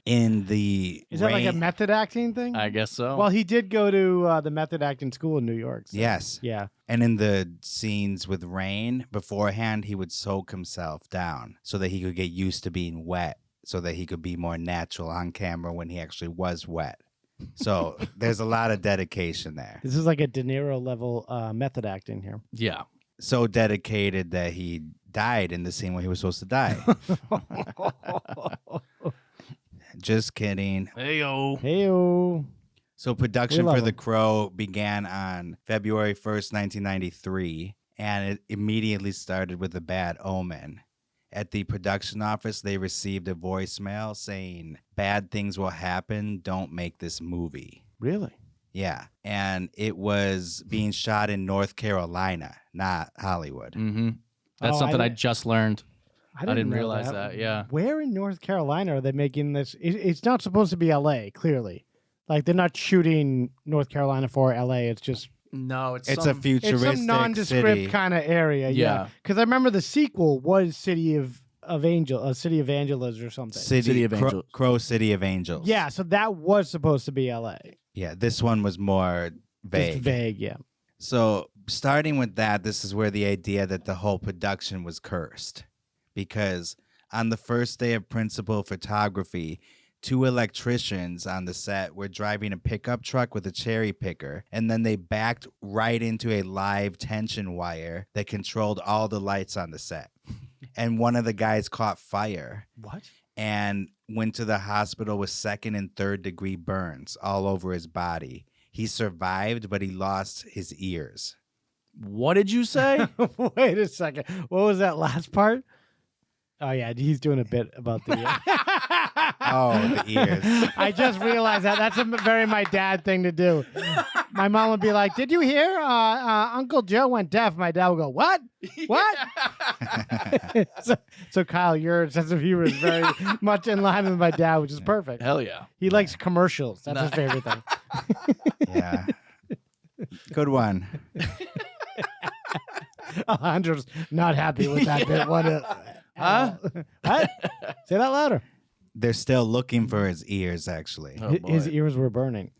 in the Is that like a method acting thing? I guess so. Well, he did go to the method acting school in New York. So. Yes. Yeah. And in the scenes with rain, beforehand, he would soak himself down so that he could get used to being wet, so that he could be more natural on camera when he actually was wet. So there's a lot of dedication there. This is like a De Niro level method acting here. Yeah. So dedicated that he died in the scene where he was supposed to die. Just kidding. Hey-o. Hey-o. So production love for The him. Crow began on February 1st, 1993, and it immediately started with a bad omen. At the production office, they received a voicemail saying, "Bad things will happen. Don't make this movie." Really? Yeah. And it was being shot in North Carolina, not Hollywood. Mm-hmm. That's Oh, something I didn't- just learned. I didn't know realize that. Yeah. Where in North Carolina are they making this? It's not supposed to be L.A., clearly. Like, they're not shooting North Carolina for L.A. It's just... No, it's a futuristic It's some nondescript city. kind of area. Yeah. Because I remember the sequel was City of Angeles or something. City of Angels. Crow City of Angels. Yeah, so that was supposed to be L.A. Yeah, this one was more vague. Just vague, yeah. So starting with that, this is where the idea that the whole production was cursed. Because on the first day of principal photography, 2 electricians on the set were driving a pickup truck with a cherry picker, and then they backed right into a live tension wire that controlled all the lights on the set. And one of the guys caught fire. What? And went to the hospital with 2nd and 3rd degree burns all over his body. He survived, but he lost his ears. What did you say? Wait a second. What was that last part? Oh, yeah, he's doing a bit about the the ears. I just realized that. That's a very my dad thing to do. My mom would be like, "Did you hear? Uncle Joe went deaf." My dad would go, "What? What?" so, Kyle, your sense of humor is very much in line with my dad, which is perfect. Hell yeah. He likes commercials. That's his favorite thing. Yeah. Good one. Alejandro's not happy with that bit. Huh? What? Say that louder. They're still looking for his ears, actually. Oh, His boy. ears were burning.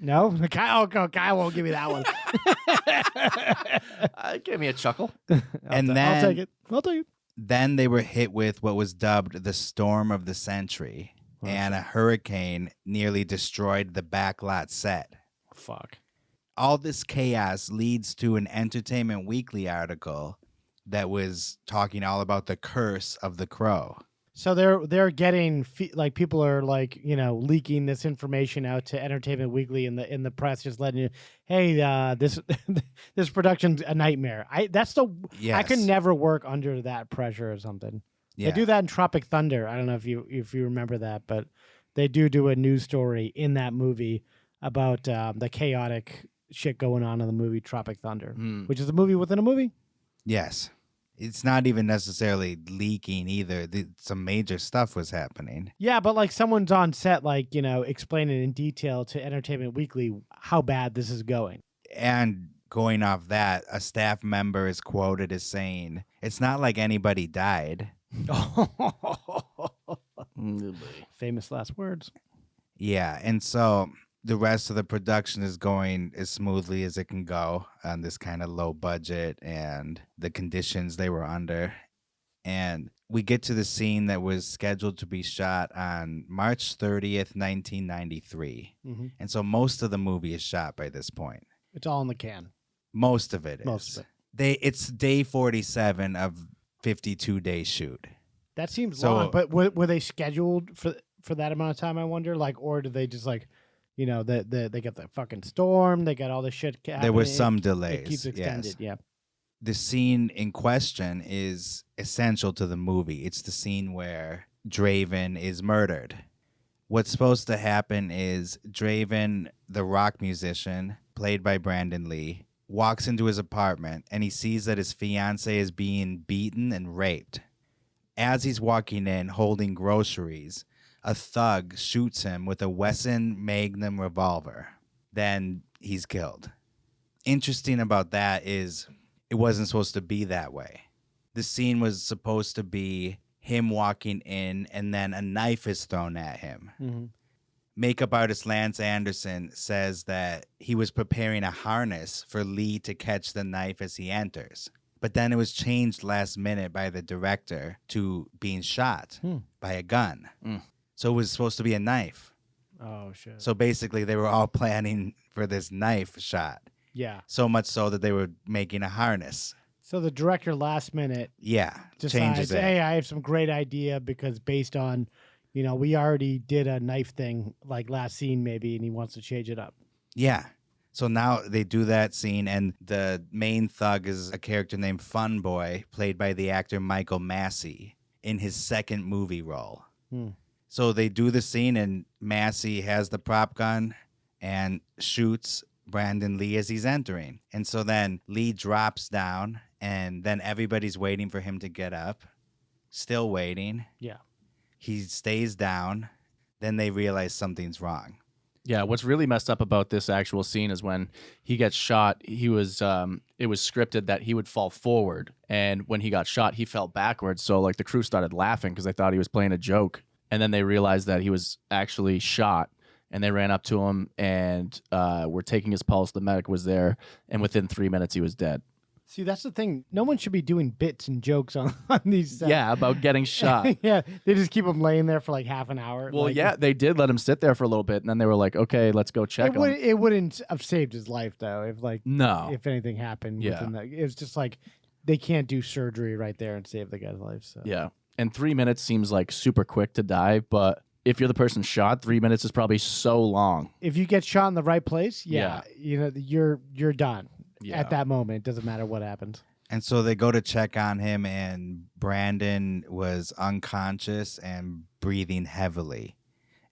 No? Kyle won't give me that one. Give me a chuckle. And I'll then take it. I'll take it. Then they were hit with what was dubbed the storm of the century, and a hurricane nearly destroyed the backlot set. Fuck. All this chaos leads to an Entertainment Weekly article that was talking all about the curse of the crow. So they're getting like people are like leaking this information out to Entertainment Weekly in the press, just letting you, hey, this this production's a nightmare. I could never work under that pressure or something. Yeah. They do that in Tropic Thunder. I don't know if you remember that, but they do a news story in that movie about the chaotic shit going on in the movie Tropic Thunder, which is a movie within a movie. Yes. It's not even necessarily leaking either. Some major stuff was happening. Yeah, but like someone's on set, like, explaining in detail to Entertainment Weekly how bad this is going. And going off that, a staff member is quoted as saying, "It's not like anybody died." Famous last words. Yeah, and so the rest of the production is going as smoothly as it can go on this kind of low budget and the conditions they were under. And we get to the scene that was scheduled to be shot on March 30th, 1993. Mm-hmm. And so most of the movie is shot by this point. It's all in the can. Most of it is. Most of it. It's day 47 of 52-day shoot. That seems long, but were they scheduled for that amount of time, I wonder? Like, or did they just like, they got the fucking storm, they got all this shit happening. There were some It delays. keeps extended, yes. yeah. The scene in question is essential to the movie. It's the scene where Draven is murdered. What's supposed to happen is Draven, the rock musician, played by Brandon Lee, walks into his apartment and he sees that his fiancée is being beaten and raped. As he's walking in holding groceries, a thug shoots him with a Wesson Magnum revolver. Then he's killed. Interesting about that is it wasn't supposed to be that way. The scene was supposed to be him walking in and then a knife is thrown at him. Mm-hmm. Makeup artist Lance Anderson says that he was preparing a harness for Lee to catch the knife as he enters. But then it was changed last minute by the director to being shot by a gun. So it was supposed to be a knife. Oh, shit. So basically they were all planning for this knife shot. Yeah. So much so that they were making a harness. So the director last minute Yeah. decides, Changes it. hey, I have some great idea because based on, you know, we already did a knife thing like last scene maybe, and he wants to change it up. Yeah. So now they do that scene, and the main thug is a character named Fun Boy, played by the actor Michael Massey, in his second movie role. So they do the scene, and Massey has the prop gun and shoots Brandon Lee as he's entering. And so then Lee drops down, and then everybody's waiting for him to get up. Still waiting. Yeah. He stays down. Then they realize something's wrong. Yeah, what's really messed up about this actual scene is when he gets shot, it was scripted that he would fall forward. And when he got shot, he fell backwards. So like the crew started laughing because they thought he was playing a joke. And then they realized that he was actually shot. And they ran up to him and were taking his pulse. The medic was there. And within 3 minutes, he was dead. See, that's the thing. No one should be doing bits and jokes on these. Yeah, about getting shot. Yeah, they just keep him laying there for like half an hour. Well, like, yeah, they did let him sit there for a little bit. And then they were like, okay, let's go check him. It wouldn't have saved his life, though, if like if anything happened. Yeah. Within that. It was just like they can't do surgery right there and save the guy's life. So. Yeah. And 3 minutes seems like super quick to die, but if you're the person shot, 3 minutes is probably so long. If you get shot in the right place, you know, you're done at that moment. It doesn't matter what happened. And so they go to check on him, and Brandon was unconscious and breathing heavily.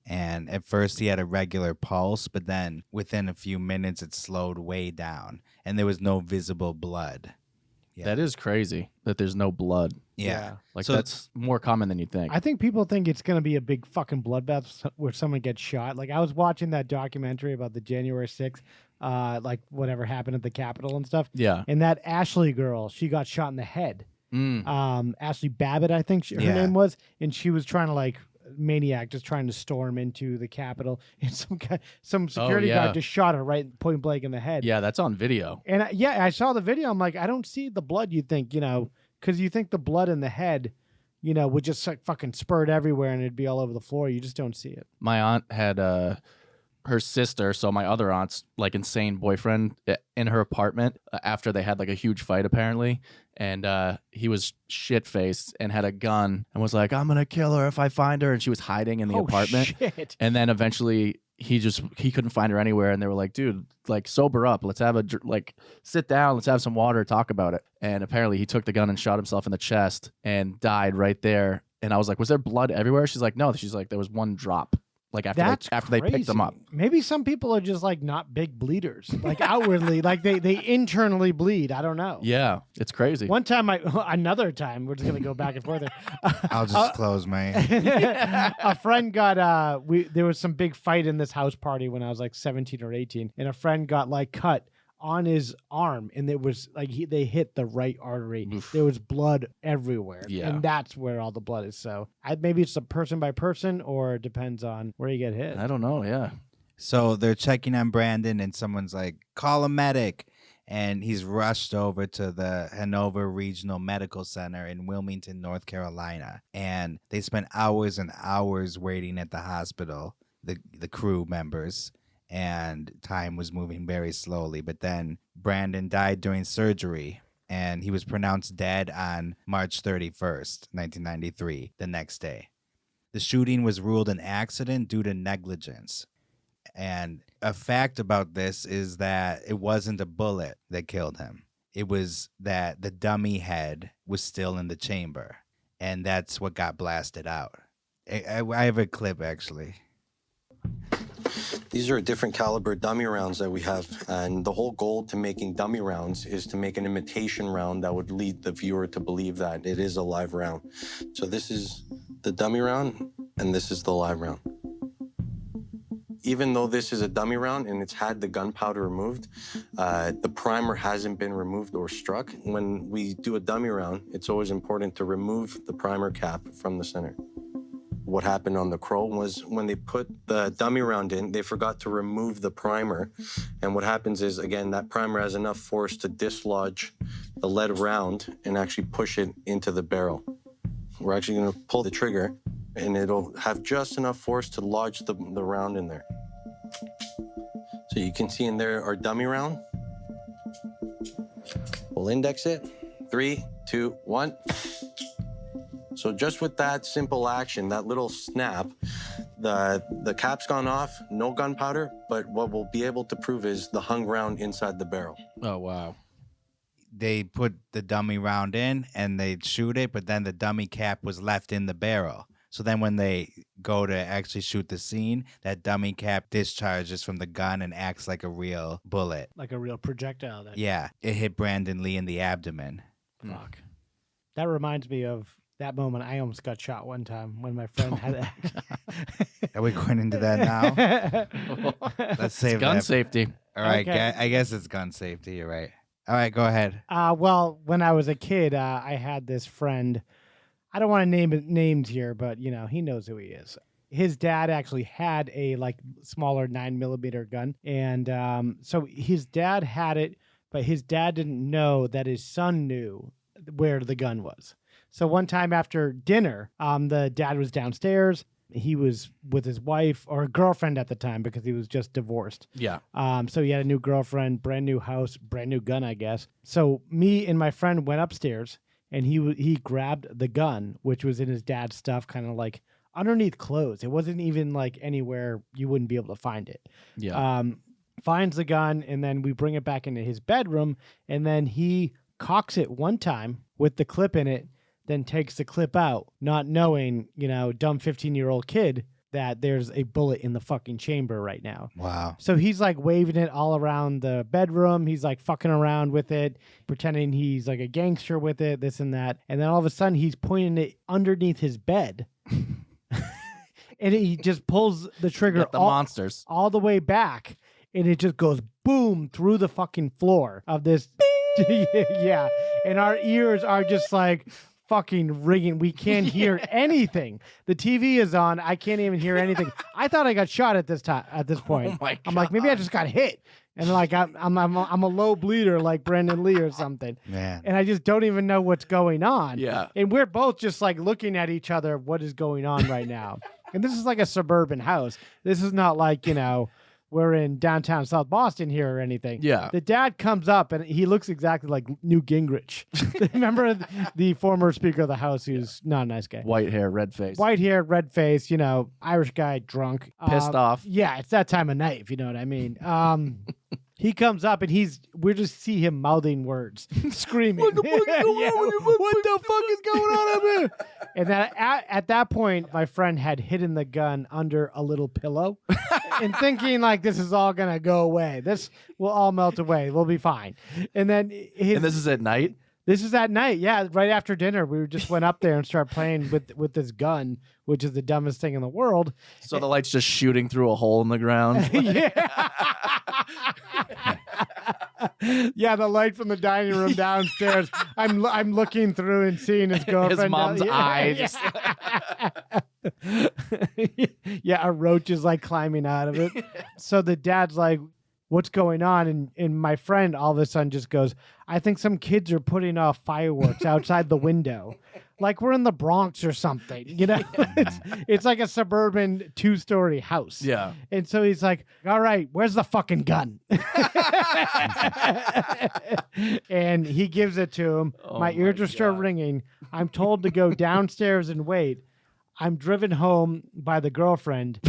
And at first he had a regular pulse, but then within a few minutes it slowed way down, and there was no visible blood. Yeah. That is crazy that there's no blood. Yeah. Like So- that's more common than you think. I think people think it's going to be a big fucking bloodbath where someone gets shot. Like I was watching that documentary about the January 6th, like whatever happened at the Capitol and stuff. Yeah. And that Ashley girl, she got shot in the head. Ashley Babbitt, I think her Yeah. name was. And she was trying to like maniac, just trying to storm into the Capitol. And some security guard just shot her right point blank in the head. Yeah, that's on video. And I saw the video. I'm like, I don't see the blood. You think, you know, because you think the blood in the head, you know, would just like fucking spurt everywhere and it'd be all over the floor. You just don't see it. My aunt had her sister, so my other aunt's like insane boyfriend in her apartment after they had like a huge fight apparently. And he was shit-faced and had a gun and was like, I'm going to kill her if I find her. And she was hiding in the apartment. Shit. And then eventually he couldn't find her anywhere. And they were like, dude, like sober up. Let's have sit down. Let's have some water, talk about it. And apparently he took the gun and shot himself in the chest and died right there. And I was like, was there blood everywhere? She's like, no. She's like, there was one drop. Like after they picked them up. Maybe some people are just like not big bleeders, like outwardly, like they internally bleed. I don't know. Yeah, it's crazy. Another time, we're just gonna go back and forth. I'll just close my. A friend got there was some big fight in this house party when I was like 17 or 18, and a friend got like cut on his arm, and it was like they hit the right artery. Oof. There was blood everywhere, Yeah. and that's where all the blood is. So maybe it's a person by person, or it depends on where you get hit. I don't know. Yeah. So they're checking on Brandon, and someone's like, call a medic. And he's rushed over to the Hanover Regional Medical Center in Wilmington, North Carolina. And they spent hours and hours waiting at the hospital, the crew members. And time was moving very slowly. But then Brandon died during surgery, and he was pronounced dead on March 31st, 1993, the next day. The shooting was ruled an accident due to negligence. And a fact about this is that it wasn't a bullet that killed him. It was that the dummy head was still in the chamber, and that's what got blasted out. I have a clip, actually. These are different caliber dummy rounds that we have, and the whole goal to making dummy rounds is to make an imitation round that would lead the viewer to believe that it is a live round. So this is the dummy round, and this is the live round. Even though this is a dummy round and it's had the gunpowder removed, the primer hasn't been removed or struck. When we do a dummy round, it's always important to remove the primer cap from the center. What happened on the Crow was when they put the dummy round in, they forgot to remove the primer. And what happens is, again, that primer has enough force to dislodge the lead round and actually push it into the barrel. We're actually going to pull the trigger, and it'll have just enough force to lodge the round in there. So you can see in there our dummy round. We'll index it. 3, 2, 1. So So just with that simple action, that little snap, the cap's gone off, no gunpowder, but what we'll be able to prove is the hung round inside the barrel. Oh, wow. They put the dummy round in and they'd shoot it, but then the dummy cap was left in the barrel. So then when they go to actually shoot the scene, that dummy cap discharges from the gun and acts like a real bullet. Like a real projectile. Yeah, it hit Brandon Lee in the abdomen. Fuck. That reminds me of that moment. I almost got shot one time when my friend had. Are we going into that now? Let's save It's gun that. safety. All right, Okay. I guess it's gun safety. You're right. All right, go ahead. Well, when I was a kid, I had this friend. I don't want to name names here, but you know he knows who he is. His dad actually had a like smaller 9mm gun, and so his dad had it, but his dad didn't know that his son knew where the gun was. So one time after dinner, the dad was downstairs. He was with his wife or girlfriend at the time because he was just divorced. Yeah. So he had a new girlfriend, brand new house, brand new gun, I guess. So me and my friend went upstairs and he grabbed the gun, which was in his dad's stuff, kind of like underneath clothes. It wasn't even like anywhere you wouldn't be able to find it. Yeah. Finds the gun and then we bring it back into his bedroom and then he cocks it one time with the clip in it, then takes the clip out, not knowing, you know, dumb 15-year-old kid that there's a bullet in the fucking chamber right now. Wow. So he's like waving it all around the bedroom. He's like fucking around with it, pretending he's like a gangster with it, this and that. And then all of a sudden he's pointing it underneath his bed. And he just pulls the trigger Get the monsters all the way back. And it just goes boom through the fucking floor of this. Yeah. And our ears are just like fucking ringing. We can't hear anything. The TV is on. I can't even hear anything. I thought I got shot at this time. At this point, Oh my I'm like, maybe I just got hit, and like I'm a low bleeder like Brandon Lee or something. Man. And I just don't even know what's going on. Yeah. And we're both just like looking at each other. What is going on right now? And this is like a suburban house. This is not like, you know, we're in downtown South Boston here or anything. Yeah. The dad comes up and he looks exactly like Newt Gingrich. Remember the former Speaker of the House who's not a nice guy. White hair, red face. White hair, red face, you know, Irish guy, drunk. Pissed off. Yeah, it's that time of night, if you know what I mean. He comes up and we just see him mouthing words, screaming. What the fuck is going on? What the fuck is going on up here? And then at that point, my friend had hidden the gun under a little pillow and thinking like this is all going to go away. This will all melt away. We'll be fine. And then And this is at night? This is at night, yeah. Right after dinner, we just went up there and started playing with this gun, which is the dumbest thing in the world. So the light's just shooting through a hole in the ground. Yeah, the light from the dining room downstairs. I'm looking through and seeing his girlfriend. His mom's eyes. Yeah, a roach is like climbing out of it. So the dad's like, what's going on? And my friend all of a sudden just goes, I think some kids are putting off fireworks outside the window. Like we're in the Bronx or something, you know? It's like a suburban 2-story house. Yeah. And so he's like, all right, where's the fucking gun? And he gives it to him. My ears are still ringing. I'm told to go downstairs and wait. I'm driven home by the girlfriend.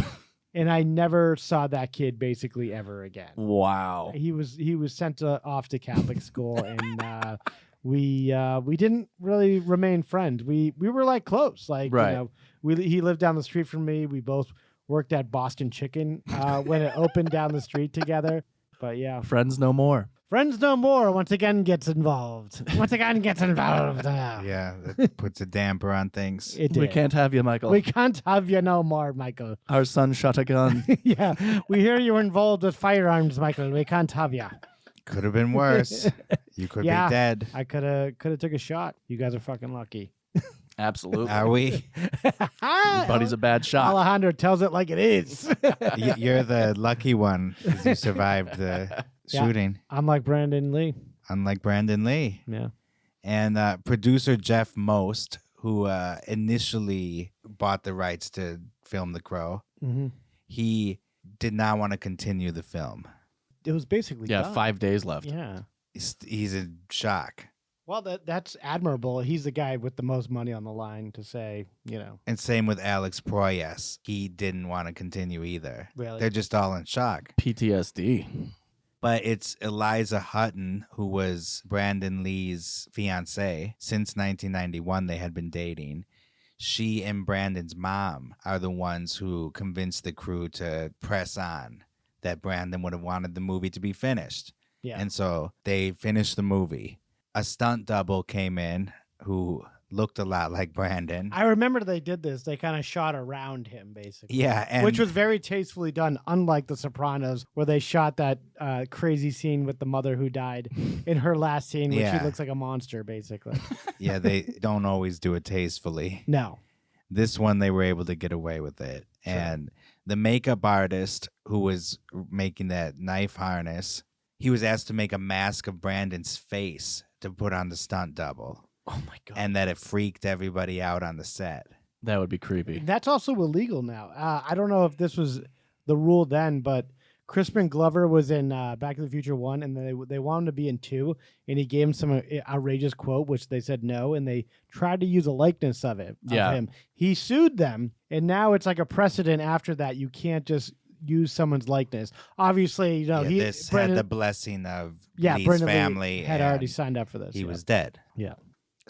And I never saw that kid basically ever again. Wow. He was sent off to Catholic school, and we didn't really remain friends. We were like close, like right. You know, he lived down the street from me. We both worked at Boston Chicken when it opened down the street together. But yeah, friends no more. Friends no more. Once again gets involved. Yeah, that puts a damper on things. We can't have you, Michael. We can't have you no more, Michael. Our son shot a gun. Yeah, we hear you were involved with firearms, Michael. We can't have you. Could have been worse. You could be dead. I could have took a shot. You guys are fucking lucky. Absolutely. Are we? Your buddy's a bad shot. Alejandro tells it like it is. You're the lucky one because you survived the shooting. I'm like Brandon Lee. Unlike Brandon Lee. Yeah. And producer Jeff Most, who initially bought the rights to film The Crow, he did not want to continue the film. It was basically done. 5 days left. Yeah. He's in shock. Well, that's admirable. He's the guy with the most money on the line to say, And same with Alex Proyas. He didn't want to continue either. Really? They're just all in shock. PTSD. But it's Eliza Hutton, who was Brandon Lee's fiancée. Since 1991, they had been dating. She and Brandon's mom are the ones who convinced the crew to press on, that Brandon would have wanted the movie to be finished. Yeah. And so they finished the movie. A stunt double came in who looked a lot like Brandon. I remember they did this. They kind of shot around him, basically. Yeah. Which was very tastefully done, unlike The Sopranos, where they shot that crazy scene with the mother who died in her last scene, which she looks like a monster, basically. Yeah, they don't always do it tastefully. No. This one, they were able to get away with it. Sure. And the makeup artist who was making that knife harness, he was asked to make a mask of Brandon's face to put on the stunt double. Oh, my God. And that it freaked everybody out on the set. That would be creepy. That's also illegal now. I don't know if this was the rule then, but Crispin Glover was in Back to the Future 1, and they wanted him to be in 2, and he gave him some outrageous quote, which they said no, and they tried to use a likeness of him. He sued them, and now it's like a precedent after that. You can't just use someoone's likeness. Obviously, this had the blessing of Lee's Brendan family. Lee had already signed up for this. He was dead. Yeah.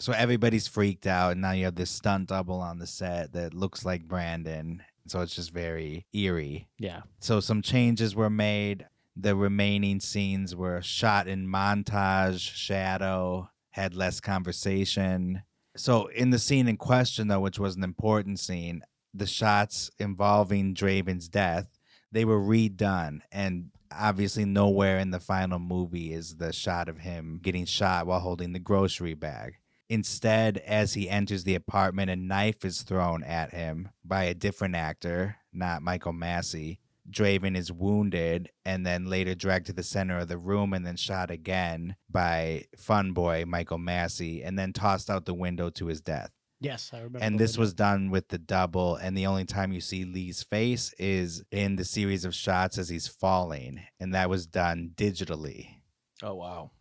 So everybody's freaked out, and now you have this stunt double on the set that looks like Brandon. So it's just very eerie. Yeah. So some changes were made. The remaining scenes were shot in montage, shadow, had less conversation. So in the scene in question, though, which was an important scene, the shots involving Draven's death, they were redone. And obviously nowhere in the final movie is the shot of him getting shot while holding the grocery bag. Instead, as he enters the apartment, a knife is thrown at him by a different actor, not Michael Massey. Draven is wounded and then later dragged to the center of the room and then shot again by fun boy Michael Massey and then tossed out the window to his death. Yes, I remember. And this was done with the double, and the only time you see Lee's face is in the series of shots as he's falling, and that was done digitally. Oh, wow.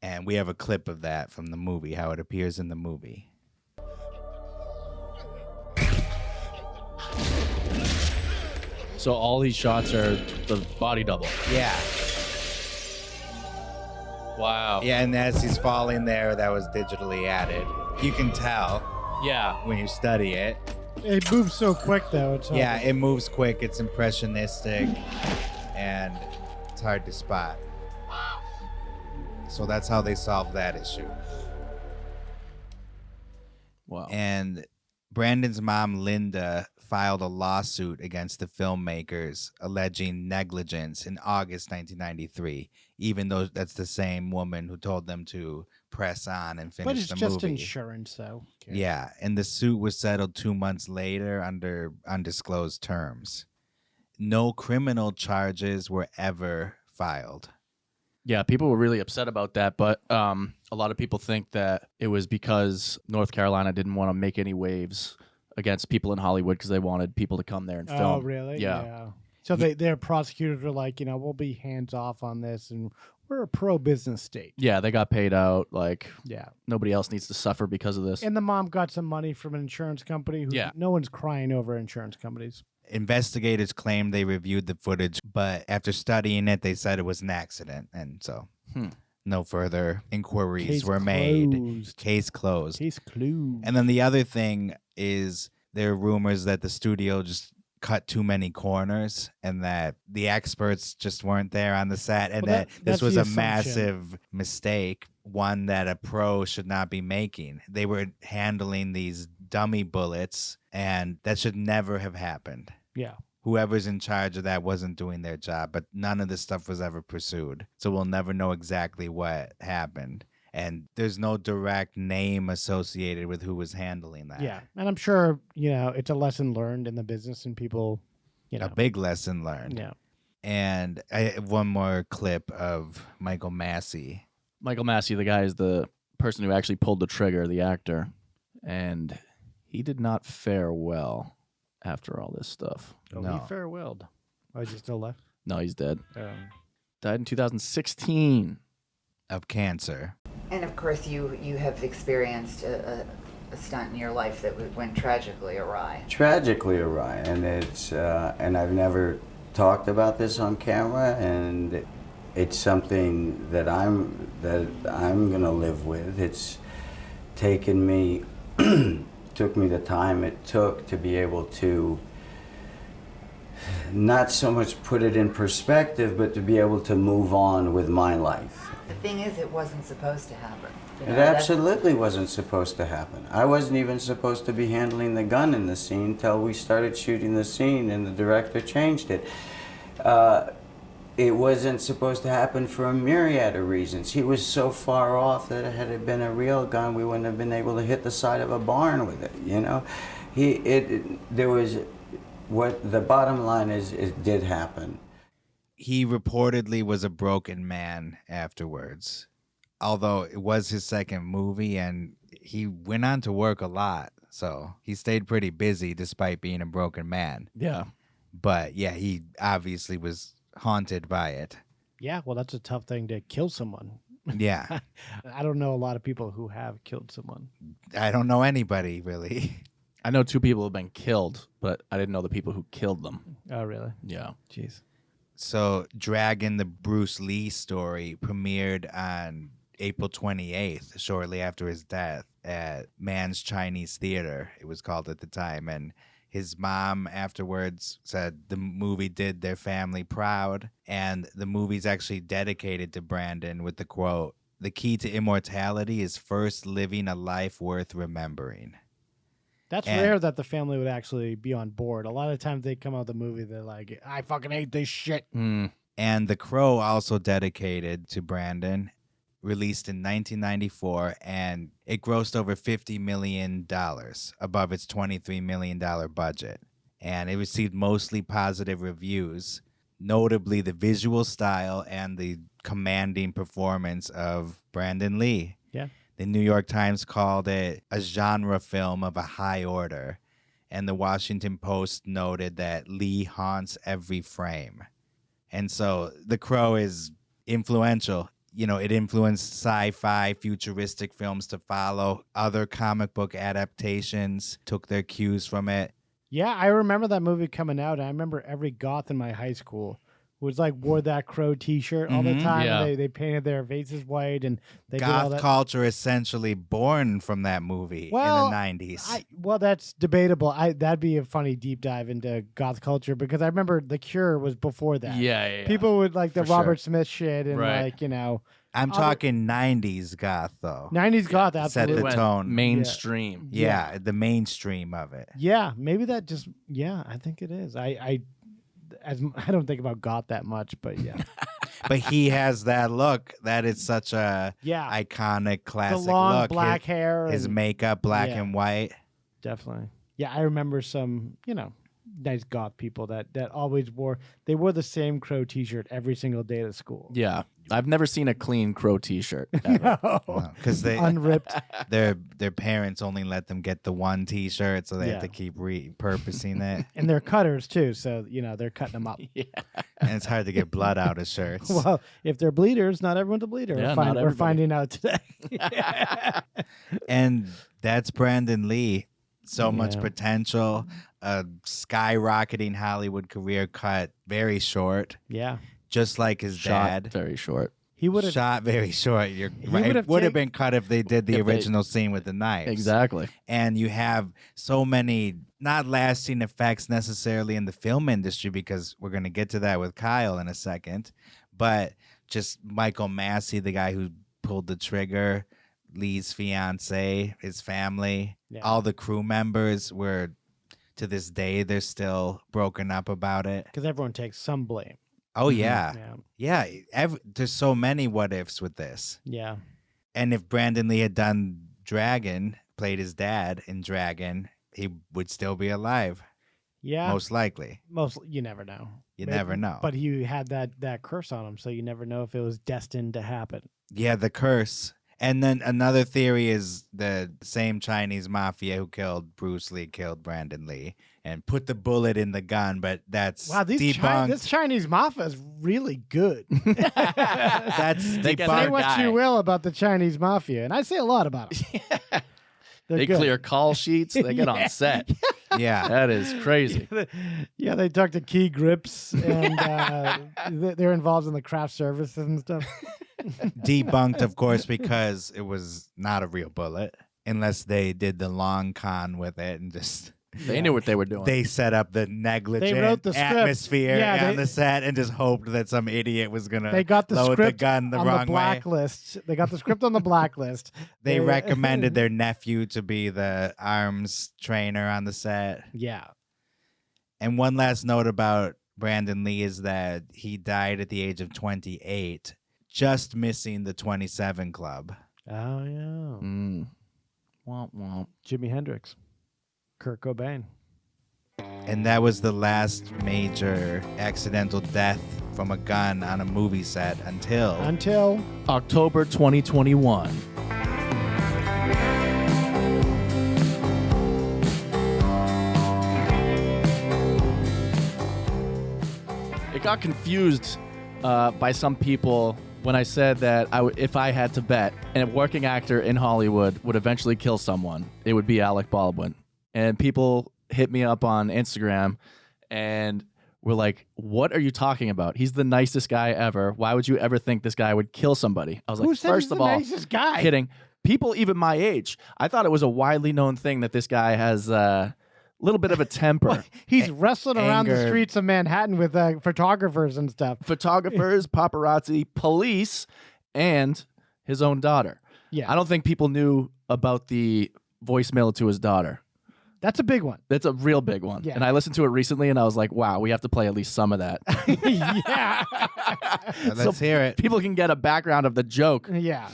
And we have a clip of that from the movie, how it appears in the movie. So all these shots are the body double. Yeah. Wow. Yeah, and as he's falling there, that was digitally added. You can tell. Yeah. When you study it. It moves so quick, though. It moves quick. It's impressionistic, and it's hard to spot. So that's how they solved that issue. Wow. And Brandon's mom, Linda, filed a lawsuit against the filmmakers alleging negligence in August 1993, even though that's the same woman who told them to press on and finish the movie. But it's just insurance, though. Okay. Yeah, and the suit was settled 2 months later under undisclosed terms. No criminal charges were ever filed. Yeah, people were really upset about that, but a lot of people think that it was because North Carolina didn't want to make any waves against people in Hollywood because they wanted people to come there and film. Oh, really? Yeah. So their prosecutors were like, we'll be hands off on this, and we're a pro-business state. Yeah, they got paid out. Yeah. Nobody else needs to suffer because of this. And the mom got some money from an insurance company. No one's crying over insurance companies. Investigators claimed they reviewed the footage, but after studying it, they said it was an accident. And so no further inquiries were made. Case closed. Case closed. And then the other thing is there are rumors that the studio just cut too many corners and that the experts just weren't there on the set and that this was a massive mistake, one that a pro should not be making. They were handling these dummy bullets and that should never have happened. Yeah. Whoever's in charge of that wasn't doing their job, but none of this stuff was ever pursued. So we'll never know exactly what happened. And there's no direct name associated with who was handling that. Yeah. And I'm sure, it's a lesson learned in the business and people, A big lesson learned. Yeah. And I have one more clip of Michael Massey. Michael Massey, the guy, is the person who actually pulled the trigger, the actor. And he did not fare well after all this stuff. Oh, no. He farewelled. Oh, is he still left? No, he's dead. Died in 2016. Of cancer. And of course, you have experienced a stunt in your life that went tragically awry. Tragically awry, and it's and I've never talked about this on camera, and it's something that I'm gonna live with. It's taken me took me the time it took to be able to not so much put it in perspective, but to be able to move on with my life. The thing is, it wasn't supposed to happen. It absolutely wasn't supposed to happen. I wasn't even supposed to be handling the gun in the scene till we started shooting the scene and the director changed it. It wasn't supposed to happen for a myriad of reasons. He was so far off that had it been a real gun, we wouldn't have been able to hit the side of a barn with it, you know? What the bottom line is, it did happen. He reportedly was a broken man afterwards, although it was his second movie, and he went on to work a lot. So he stayed pretty busy despite being a broken man. Yeah. But yeah, he obviously was haunted by it. Yeah, well, that's a tough thing to kill someone. Yeah. I don't know a lot of people who have killed someone. I don't know anybody, really. I know 2 people have been killed, but I didn't know the people who killed them. Oh, really? Yeah. Jeez. So Dragon, the Bruce Lee story, premiered on April 28th, shortly after his death, at Mann's Chinese Theater, it was called at the time. And his mom afterwards said the movie did their family proud. And the movie's actually dedicated to Brandon with the quote, "The key to immortality is first living a life worth remembering." That's rare that the family would actually be on board. A lot of times they come out with a movie, they're like, I fucking hate this shit. And The Crow, also dedicated to Brandon, released in 1994, and it grossed over $50 million, above its $23 million budget. And it received mostly positive reviews, notably the visual style and the commanding performance of Brandon Lee. Yeah. The New York Times called it a genre film of a high order, and the Washington Post noted that Lee haunts every frame. And so The Crow is influential. You know, it influenced sci-fi, futuristic films to follow. Other comic book adaptations took their cues from it. Yeah, I remember that movie coming out. And I remember every goth in my high school was like wore that Crow T-shirt all the time. Yeah. They painted their faces white, and they did all Goth that. culture essentially born from that movie in the 90s. Well, that's debatable. That'd be a funny deep dive into goth culture, because I remember The Cure was before that. Yeah. People would like the For Robert sure. Smith shit and like, you know. I'm talking 90s goth, though. 90s goth, absolutely. Set the tone. Mainstream. Yeah, the mainstream of it. Yeah, maybe that just, I think it is. I don't think about goth that much, but yeah. But he has that look. That is such a Yeah. iconic, classic The long look. black hair. His and- makeup, black Yeah. and white. Definitely. Yeah, I remember some, nice goth people that always wore the same Crow T-shirt every single day to school. Yeah. I've never seen a clean Crow T-shirt. Ever. Because they unripped. Their parents only let them get the one T-shirt, so they have Yeah. to keep repurposing it. And they're cutters too, so they're cutting them up. And it's hard to get blood out of shirts. Well, if they're bleeders, not everyone's a bleeder. Yeah, we're not everybody. finding out today. And that's Brandon Lee. So much Yeah. potential, a skyrocketing Hollywood career cut very short. Yeah. Just like his Shot dad. very short. He would have Shot very short. You're right. would It have would have take- been cut if they did the If they- original scene with the knives. Exactly. And you have so many not lasting effects necessarily in the film industry, because we're going to get to that with Kyle in a second, but just Michael Massey, the guy who pulled the trigger, Lee's fiance, his family, Yeah. all the crew members were, to this day, they're still broken up about it. because everyone takes some blame. Oh, yeah. Yeah. Yeah. There's so many what ifs with this. Yeah. And if Brandon Lee had done Dragon, played his dad in Dragon, he would still be alive. Yeah. Most likely. You never know. You never know. But he had that curse on him, so you never know if it was destined to happen. Yeah, the curse. And then another theory is the same Chinese mafia who killed Bruce Lee killed Brandon Lee and put the bullet in the gun, but that's debunked. This Chinese mafia is really good. That's Say what you will about the Chinese mafia, and I say a lot about them. They good. clear call sheets. They get on set. Yeah. That is crazy. Yeah, they talk to key grips, and they're involved in the craft services and stuff. Debunked, of course, because it was not a real bullet, unless they did the long con with it and just... They knew what they were doing. They set up the negligent They wrote the script. atmosphere Yeah, on the set and just hoped that some idiot was going to They got the load script the gun the on wrong the way. blacklist. They got the script on the blacklist. They recommended their nephew to be the arms trainer on the set. Yeah. And one last note about Brandon Lee is that he died at the age of 28, just missing the 27 club. Oh, yeah. Womp womp. Jimi Hendrix. Kurt Cobain. And that was the last major accidental death from a gun on a movie set until October 2021. It got confused by some people when I said that if I had to bet, and a working actor in Hollywood would eventually kill someone, it would be Alec Baldwin. And people hit me up on Instagram and were like, what are you talking about? He's the nicest guy ever. Why would you ever think this guy would kill somebody? I was Who like, said first he's of the all, nicest guy? kidding. People even my age. I thought it was a widely known thing that this guy has a little bit of a temper. He's wrestling around the anger. streets of Manhattan with photographers and stuff. Photographers, paparazzi, police, and his own daughter. Yeah. I don't think people knew about the voicemail to his daughter. That's a big one. That's a real big one. Yeah. And I listened to it recently and I was like, wow, we have to play at least some of that. Yeah. Let's hear it. People can get a background of the joke. Yeah.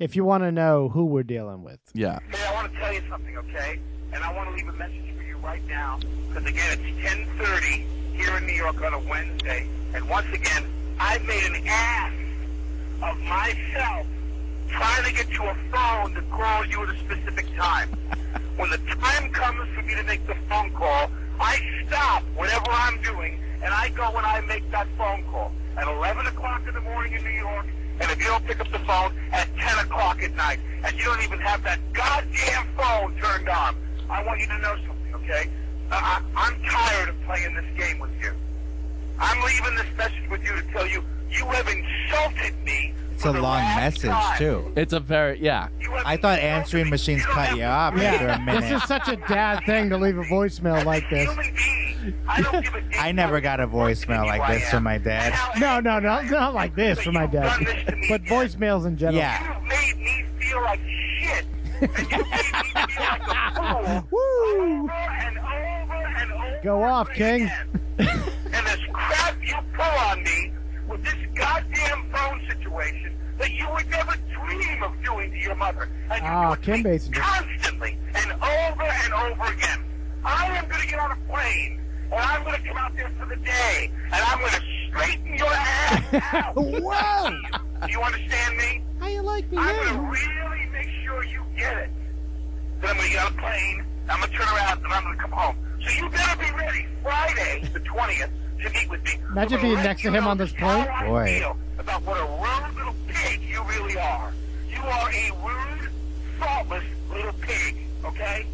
If you want to know who we're dealing with. Yeah. Hey, I want to tell you something, okay? And I want to leave a message for you right now. Because, again, it's 10:30 here in New York on a Wednesday. And once again, I've made an ass of myself trying to get to a phone to call you at a specific time. When the time comes for me to make the phone call, I stop whatever I'm doing, and I go and I make that phone call. At 11 o'clock in the morning in New York, and if you don't pick up the phone, at 10 o'clock at night, and you don't even have that goddamn phone turned on. I want you to know something, okay? I'm tired of playing this game with you. I'm leaving this message with you to tell you, you have insulted me. It's a long message, too. It's a very, yeah. I thought answering machines cut you off after a minute. This is such a dad thing to leave a voicemail like this. I never got a voicemail like this from my dad. No, not like this from my dad. But voicemails in general. Yeah. You made me feel like shit. And you made me feel like a fool. Woo! Over and over and over. Go off, King. And this crap you pull on me with this goddamn phone situation that you would never dream of doing to your mother. And you do it Kim to me Basinger. constantly and over again. I am going to get on a plane, and I'm going to come out there for the day, and I'm going to straighten your ass out. Whoa! Do you understand me? How you like me I'm going to now? really make sure you get it. Then I'm going to get on a plane, I'm going to turn around, and I'm going to come home. So you better be ready Friday, the 20th, to meet with me. Imagine being next to him on this plane. Boy. About what a rude little pig you really are. You are a rude, thoughtless little pig, okay?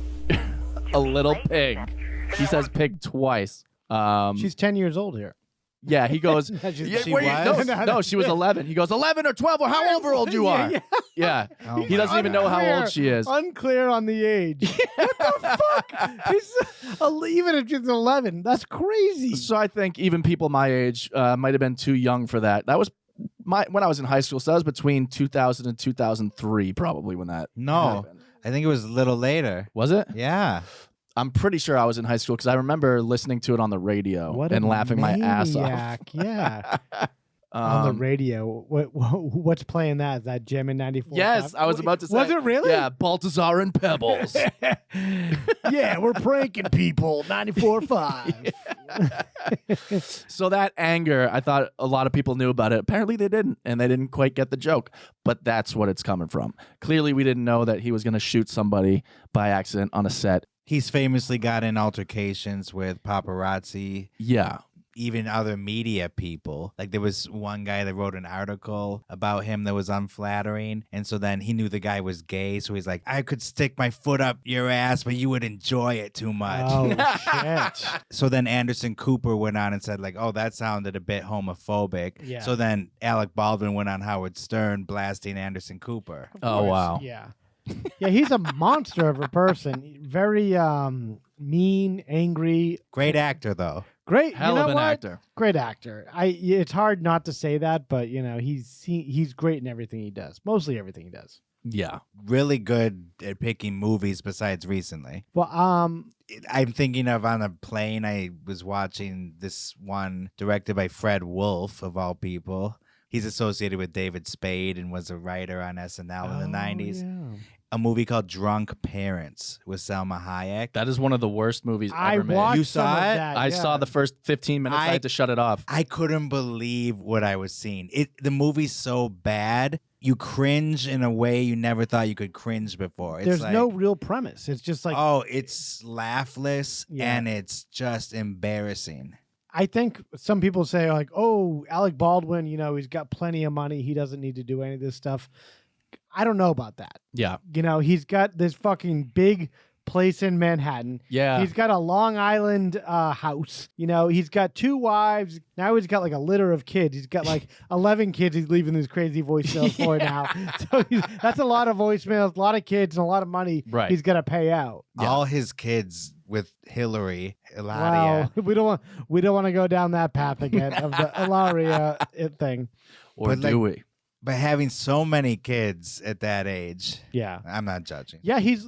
A little pig. He says pig twice. She's 10 years old here. Yeah, he goes, She wait, was? no, she was 11. He goes, 11 or 12 or however old you are. Yeah. Oh He doesn't even know how old she is. Unclear on the age. What the fuck? Even if she's 11, that's crazy. So I think even people my age might have been too young for that. That was when I was in high school. So that was between 2000 and 2003 probably when that No, happened. I think it was a little later. Was it? Yeah. I'm pretty sure I was in high school because I remember listening to it on the radio and laughing my ass off. Yeah. On the radio. What's playing that? Is that Gem in 94? Yes, I was about to say. Was it really? Yeah, Baltazar and Pebbles. Yeah, we're pranking people. 94.5. So that anger, I thought a lot of people knew about it. Apparently they didn't, and they didn't quite get the joke. But that's what it's coming from. Clearly we didn't know that he was going to shoot somebody by accident on a set. He's famously got in altercations with paparazzi. Yeah. Even other media people. Like there was one guy that wrote an article about him that was unflattering. And so then he knew the guy was gay. So he's like, I could stick my foot up your ass, but you would enjoy it too much. Oh, shit. So then Anderson Cooper went on and said like, oh, that sounded a bit homophobic. Yeah. So then Alec Baldwin went on Howard Stern blasting Anderson Cooper. Oh, wow. Yeah. Yeah, he's a monster of a person. Very mean, angry. Great actor, though. Great, Hell you know of an what? actor. Great actor. It's hard not to say that, but you know he's great in everything he does. Mostly everything he does. Yeah. Really good at picking movies besides recently. Well, I'm thinking of on a plane, I was watching this one directed by Fred Wolf, of all people. He's associated with David Spade and was a writer on SNL in the 90s. Yeah. A movie called Drunk Parents with Salma Hayek. That is one of the worst movies I ever made. watched You some saw of it? that, I yeah. saw the first 15 minutes. I had to shut it off. I couldn't believe what I was seeing. The movie's so bad, you cringe in a way you never thought you could cringe before. It's There's like, no real premise. It's just like it's laughless and it's just embarrassing. I think some people say like, oh, Alec Baldwin, you know, he's got plenty of money. He doesn't need to do any of this stuff. I don't know about that. Yeah. You know, he's got this fucking big place in Manhattan. Yeah. He's got a Long Island house. You know, he's got 2 wives. Now he's got like a litter of kids. He's got like 11 kids he's leaving these crazy voicemails for now. So that's a lot of voicemails, a lot of kids, and a lot of money he's got to pay out. Yeah. All his kids with Hilaria. Wow. We don't want to go down that path again of the Hilaria thing. Or do we? But having so many kids at that age, yeah, I'm not judging. Yeah, he's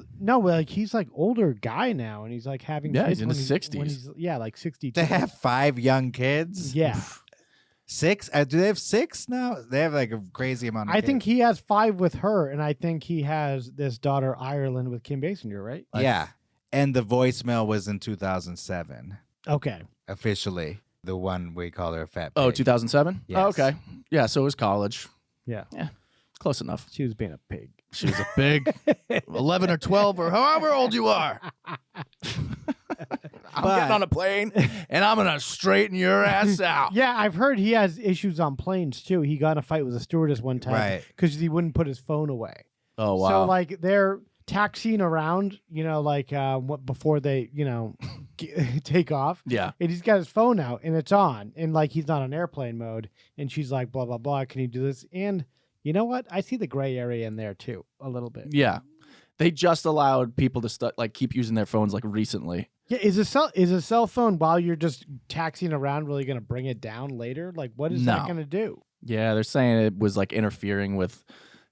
like older guy now, and he's like having yeah, kids he's in his 60s. Like 62. To have 5 young kids, yeah, 6. Do they have 6 now? They have like a crazy amount. Of I kids. think he has 5 with her, and I think he has this daughter Ireland with Kim Basinger, right? Yeah, and the voicemail was in 2007. Okay, officially the one we call her a fat. Oh, pig. 2007. Yes. Oh, okay. Yeah, so it was college. Yeah. Yeah. Close enough. She was being a pig. She was a pig. 11 or 12 or however old you are. I'm getting on a plane and I'm going to straighten your ass out. Yeah, I've heard he has issues on planes too. He got in a fight with a stewardess one time because he wouldn't put his phone away. Oh, wow. So like they're taxiing around, you know, like before they, you know, take off. Yeah. And he's got his phone out and it's on and like he's not on airplane mode. And she's like, blah, blah, blah. Can you do this? And you know what? I see the gray area in there too, a little bit. Yeah. They just allowed people to keep using their phones like recently. Yeah. Is a cell phone while you're just taxiing around really going to bring it down later? Like what is that going to do? Yeah. They're saying it was like interfering with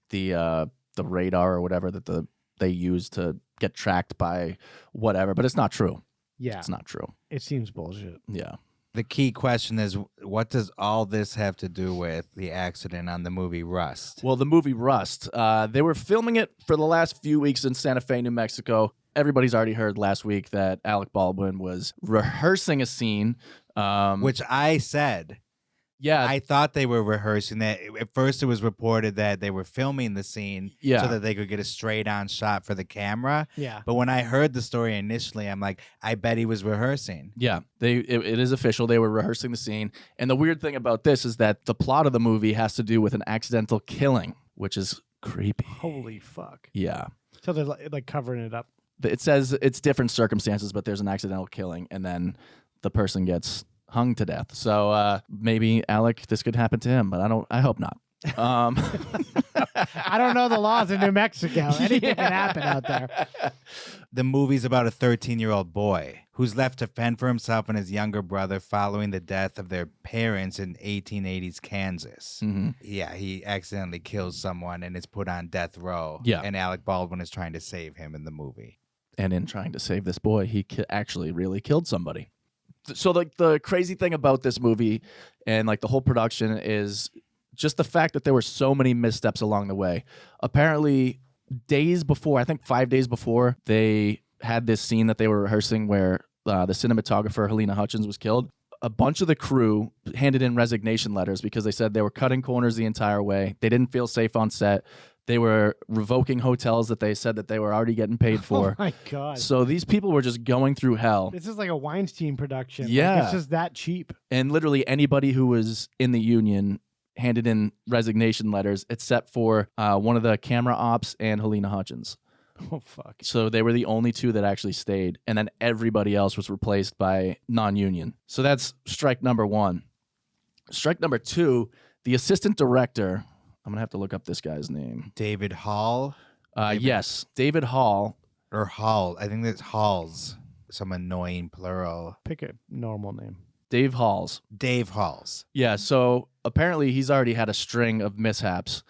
the radar or whatever that they use to get tracked by whatever, but it's not true. Yeah. It's not true. It seems bullshit. Yeah. The key question is, what does all this have to do with the accident on the movie Rust? Well, the movie Rust, they were filming it for the last few weeks in Santa Fe, New Mexico. Everybody's already heard last week that Alec Baldwin was rehearsing a scene. Which I said. Yeah. I thought they were rehearsing that. At first, it was reported that they were filming the scene so that they could get a straight-on shot for the camera. Yeah. But when I heard the story initially, I'm like, I bet he was rehearsing. Yeah, it is official. They were rehearsing the scene. And the weird thing about this is that the plot of the movie has to do with an accidental killing, which is creepy. Holy fuck. Yeah. So they're like covering it up. It says it's different circumstances, but there's an accidental killing, and then the person gets hung to death. So maybe Alec, this could happen to him, but I hope not. I don't know the laws in New Mexico. Anything can happen out there. The movie's about a 13-year-old boy who's left to fend for himself and his younger brother following the death of their parents in 1880s Kansas. Mm-hmm. Yeah, he accidentally kills someone and is put on death row. Yeah. And Alec Baldwin is trying to save him in the movie. And in trying to save this boy, he actually really killed somebody. So like the crazy thing about this movie and like the whole production is just the fact that there were so many missteps along the way. Apparently days before, I think 5 days before, they had this scene that they were rehearsing where the cinematographer Halyna Hutchins was killed, a bunch of the crew handed in resignation letters because they said they were cutting corners the entire way. They didn't feel safe on set. They were revoking hotels that they said that they were already getting paid for. Oh my God. So these people were just going through hell. This is like a Weinstein production. Yeah. Like, it's just that cheap. And literally anybody who was in the union handed in resignation letters except for one of the camera ops and Halyna Hutchins. Oh, fuck. So they were the only two that actually stayed. And then everybody else was replaced by non-union. So that's strike number one. Strike number two, the assistant director, I'm going to have to look up this guy's name. David Hall? Yes, David Hall. Or Hall. I think that's Halls. Some annoying plural. Pick a normal name. Dave Halls. Dave Halls. Yeah, so apparently he's already had a string of mishaps.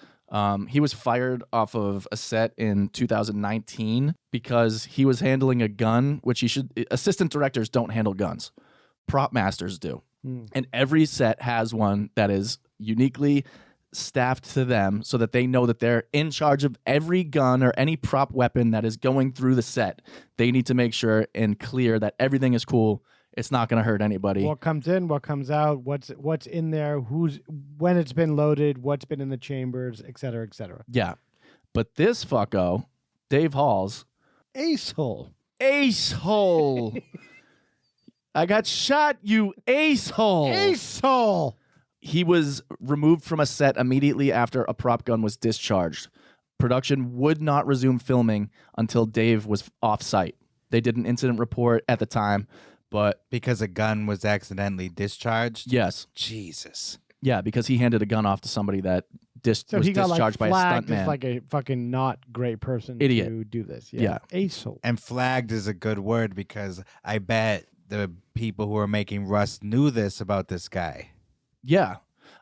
He was fired off of a set in 2019 because he was handling a gun, which he should. Assistant directors don't handle guns. Prop masters do. And every set has one that is uniquely staffed to them so that they know that they're in charge of every gun or any prop weapon that is going through the set. They need to make sure and clear that everything is cool. It's not going to hurt anybody. What comes in, what comes out, what's in there, when it's been loaded, what's been in the chambers, et cetera, et cetera. Yeah. But this fucko, Dave Halls. Ace-hole. Ace-hole. I got shot, you ace-hole. Ace-hole. He was removed from a set immediately after a prop gun was discharged. Production would not resume filming until Dave was off-site. They did an incident report at the time. But because a gun was accidentally discharged? Yes. Jesus. Yeah, because he handed a gun off to somebody that was he got, discharged by a flagged stuntman. as like a fucking not great person Idiot. to do this. Yeah. Ace-hole. And flagged is a good word because I bet the people who are making Rust knew this about this guy. Yeah,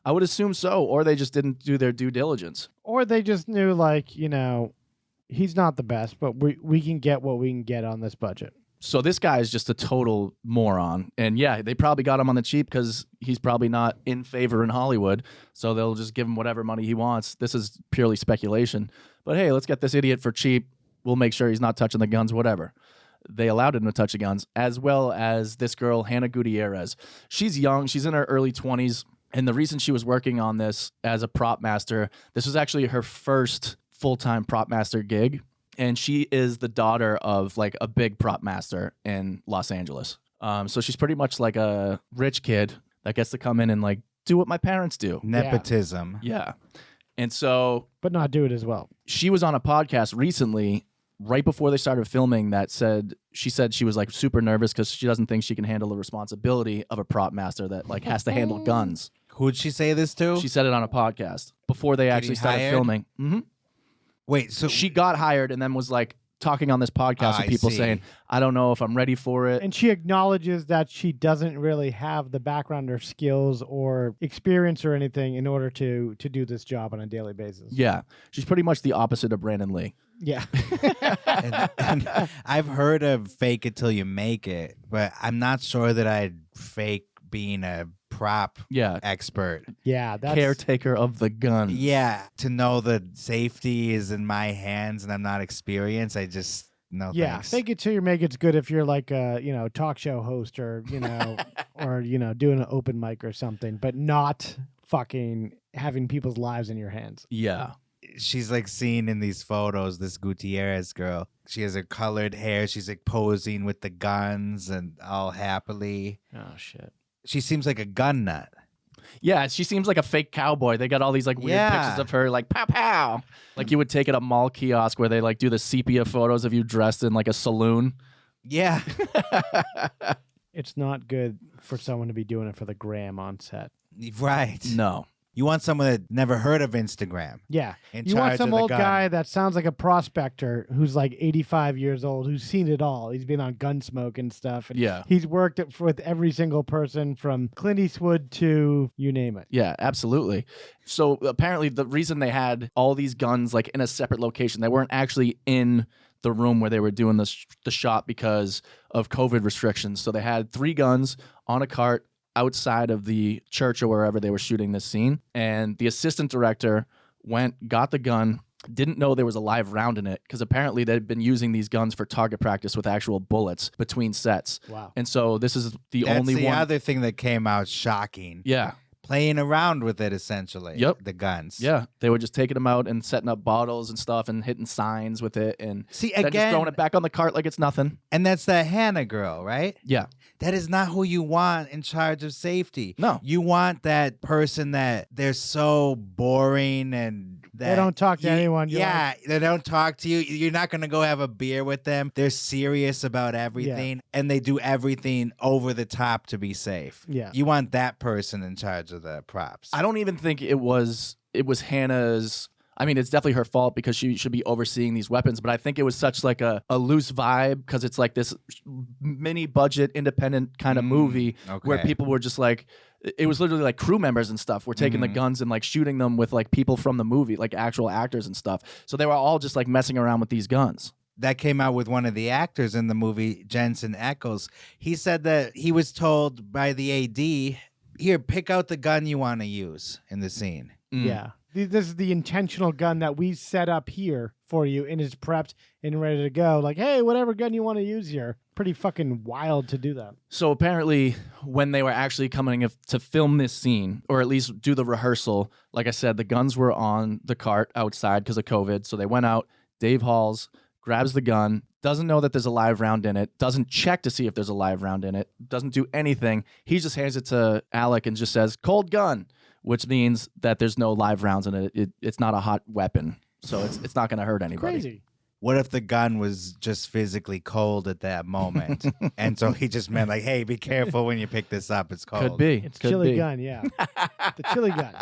I would assume so. Or they just didn't do their due diligence. Or they just knew, like, he's not the best, but we can get what we can get on this budget. So this guy is just a total moron. And yeah, they probably got him on the cheap because he's probably not in favor in Hollywood. So they'll just give him whatever money he wants. This is purely speculation. But hey, let's get this idiot for cheap. We'll make sure he's not touching the guns, whatever. They allowed him to touch the guns, as well as this girl, Hannah Gutierrez. She's young. She's in her early 20s. And the reason she was working on this as a prop master, this was actually her first full-time prop master gig. And she is the daughter of like a big prop master in Los Angeles. So she's pretty much like a rich kid that gets to come in and like do what my parents do. Nepotism. Yeah. And so. But not do it as well. She was on a podcast recently, right before they started filming, that she said she was like super nervous because she doesn't think she can handle the responsibility of a prop master that like has to handle guns. Who'd she say this to? She said it on a podcast before they actually started filming. Mm-hmm. Wait, so she got hired and then was like talking on this podcast with people saying, I don't know if I'm ready for it. And she acknowledges that she doesn't really have the background or skills or experience or anything in order to do this job on a daily basis. Yeah. She's pretty much the opposite of Brandon Lee. Yeah. and I've heard of fake it till you make it, but I'm not sure that I'd fake being a prop expert. Yeah, that's caretaker of the gun. Yeah, to know that safety is in my hands and I'm not experienced, I just thanks. Fake it till you make it's good if you're like a talk show host or or doing an open mic or something, but not fucking having people's lives in your hands. Yeah. She's like seen in these photos, this Gutierrez girl. She has her colored hair. She's like posing with the guns and all happily. Oh shit. She seems like a gun nut. Yeah, she seems like a fake cowboy. They got all these like weird pictures of her like pow pow. Like you would take at a mall kiosk where they like do the sepia photos of you dressed in like a saloon. Yeah. It's not good for someone to be doing it for the gram on set. Right. No. You want someone that never heard of Instagram. Yeah. You want some old guy that sounds like a prospector who's like 85 years old, who's seen it all. He's been on Gunsmoke and stuff. And yeah. He's worked with every single person from Clint Eastwood to you name it. Yeah, absolutely. So apparently the reason they had all these guns like in a separate location, they weren't actually in the room where they were doing the shot because of COVID restrictions. So they had 3 guns on a cart outside of the church or wherever they were shooting this scene. And the assistant director got the gun didn't know there was a live round in it because apparently they'd been using these guns for target practice with actual bullets between sets. Wow. And so this is the That's only the one. other thing that came out shocking. Yeah. Playing around with it, essentially. Yep. The guns. Yeah. They were just taking them out and setting up bottles and stuff and hitting signs with it and See, then just again- throwing it back on the cart like it's nothing. And that's that Hannah girl, right? Yeah. That is not who you want in charge of safety. No. You want that person that they're so boring and that They don't talk to anyone. You're Yeah, like, they don't talk to you. You're not going to go have a beer with them. They're serious about everything and they do everything over the top to be safe. Yeah. You want that person in charge of the props. I don't even think it was Hannah's. I mean, it's definitely her fault because she should be overseeing these weapons, but I think it was such like a loose vibe because it's like this mini budget independent kind of movie where okay. people were just like, it was literally like crew members and stuff were taking the guns and like shooting them with like people from the movie, like actual actors and stuff. So they were all just like messing around with these guns. That came out with one of the actors in the movie, Jensen Ackles. He said that he was told by the AD, here, pick out the gun you want to use in the scene. Yeah. This is the intentional gun that we set up here for you and is prepped and ready to go. Like, hey, whatever gun you want to use here. Pretty fucking wild to do that. So apparently when they were actually coming to film this scene, or at least do the rehearsal, like I said, the guns were on the cart outside because of COVID. So they went out, Dave Halls grabs the gun, doesn't know that there's a live round in it, doesn't check to see if there's a live round in it, doesn't do anything. He just hands it to Alec and just says, cold gun, which means that there's no live rounds in it. It's not a hot weapon. So it's not going to hurt anybody. Crazy. What if the gun was just physically cold at that moment? And so he just meant like, hey, be careful when you pick this up. It's cold. Could be. It's Could chili be. gun, yeah. The chili gun.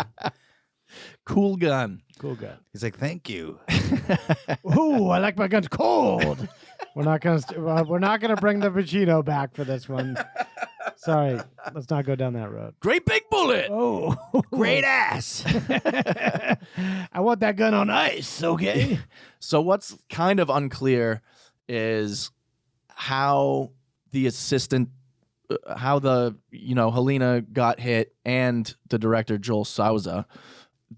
Cool gun. Cool gun. He's like, thank you. Ooh, I like my guns cold. We're not gonna bring the Pacino back for this one. Sorry, let's not go down that road. Great big bullet. Oh, great ass. I want that gun on ice. Okay. So what's kind of unclear is how the assistant, Halyna got hit and the director Joel Souza.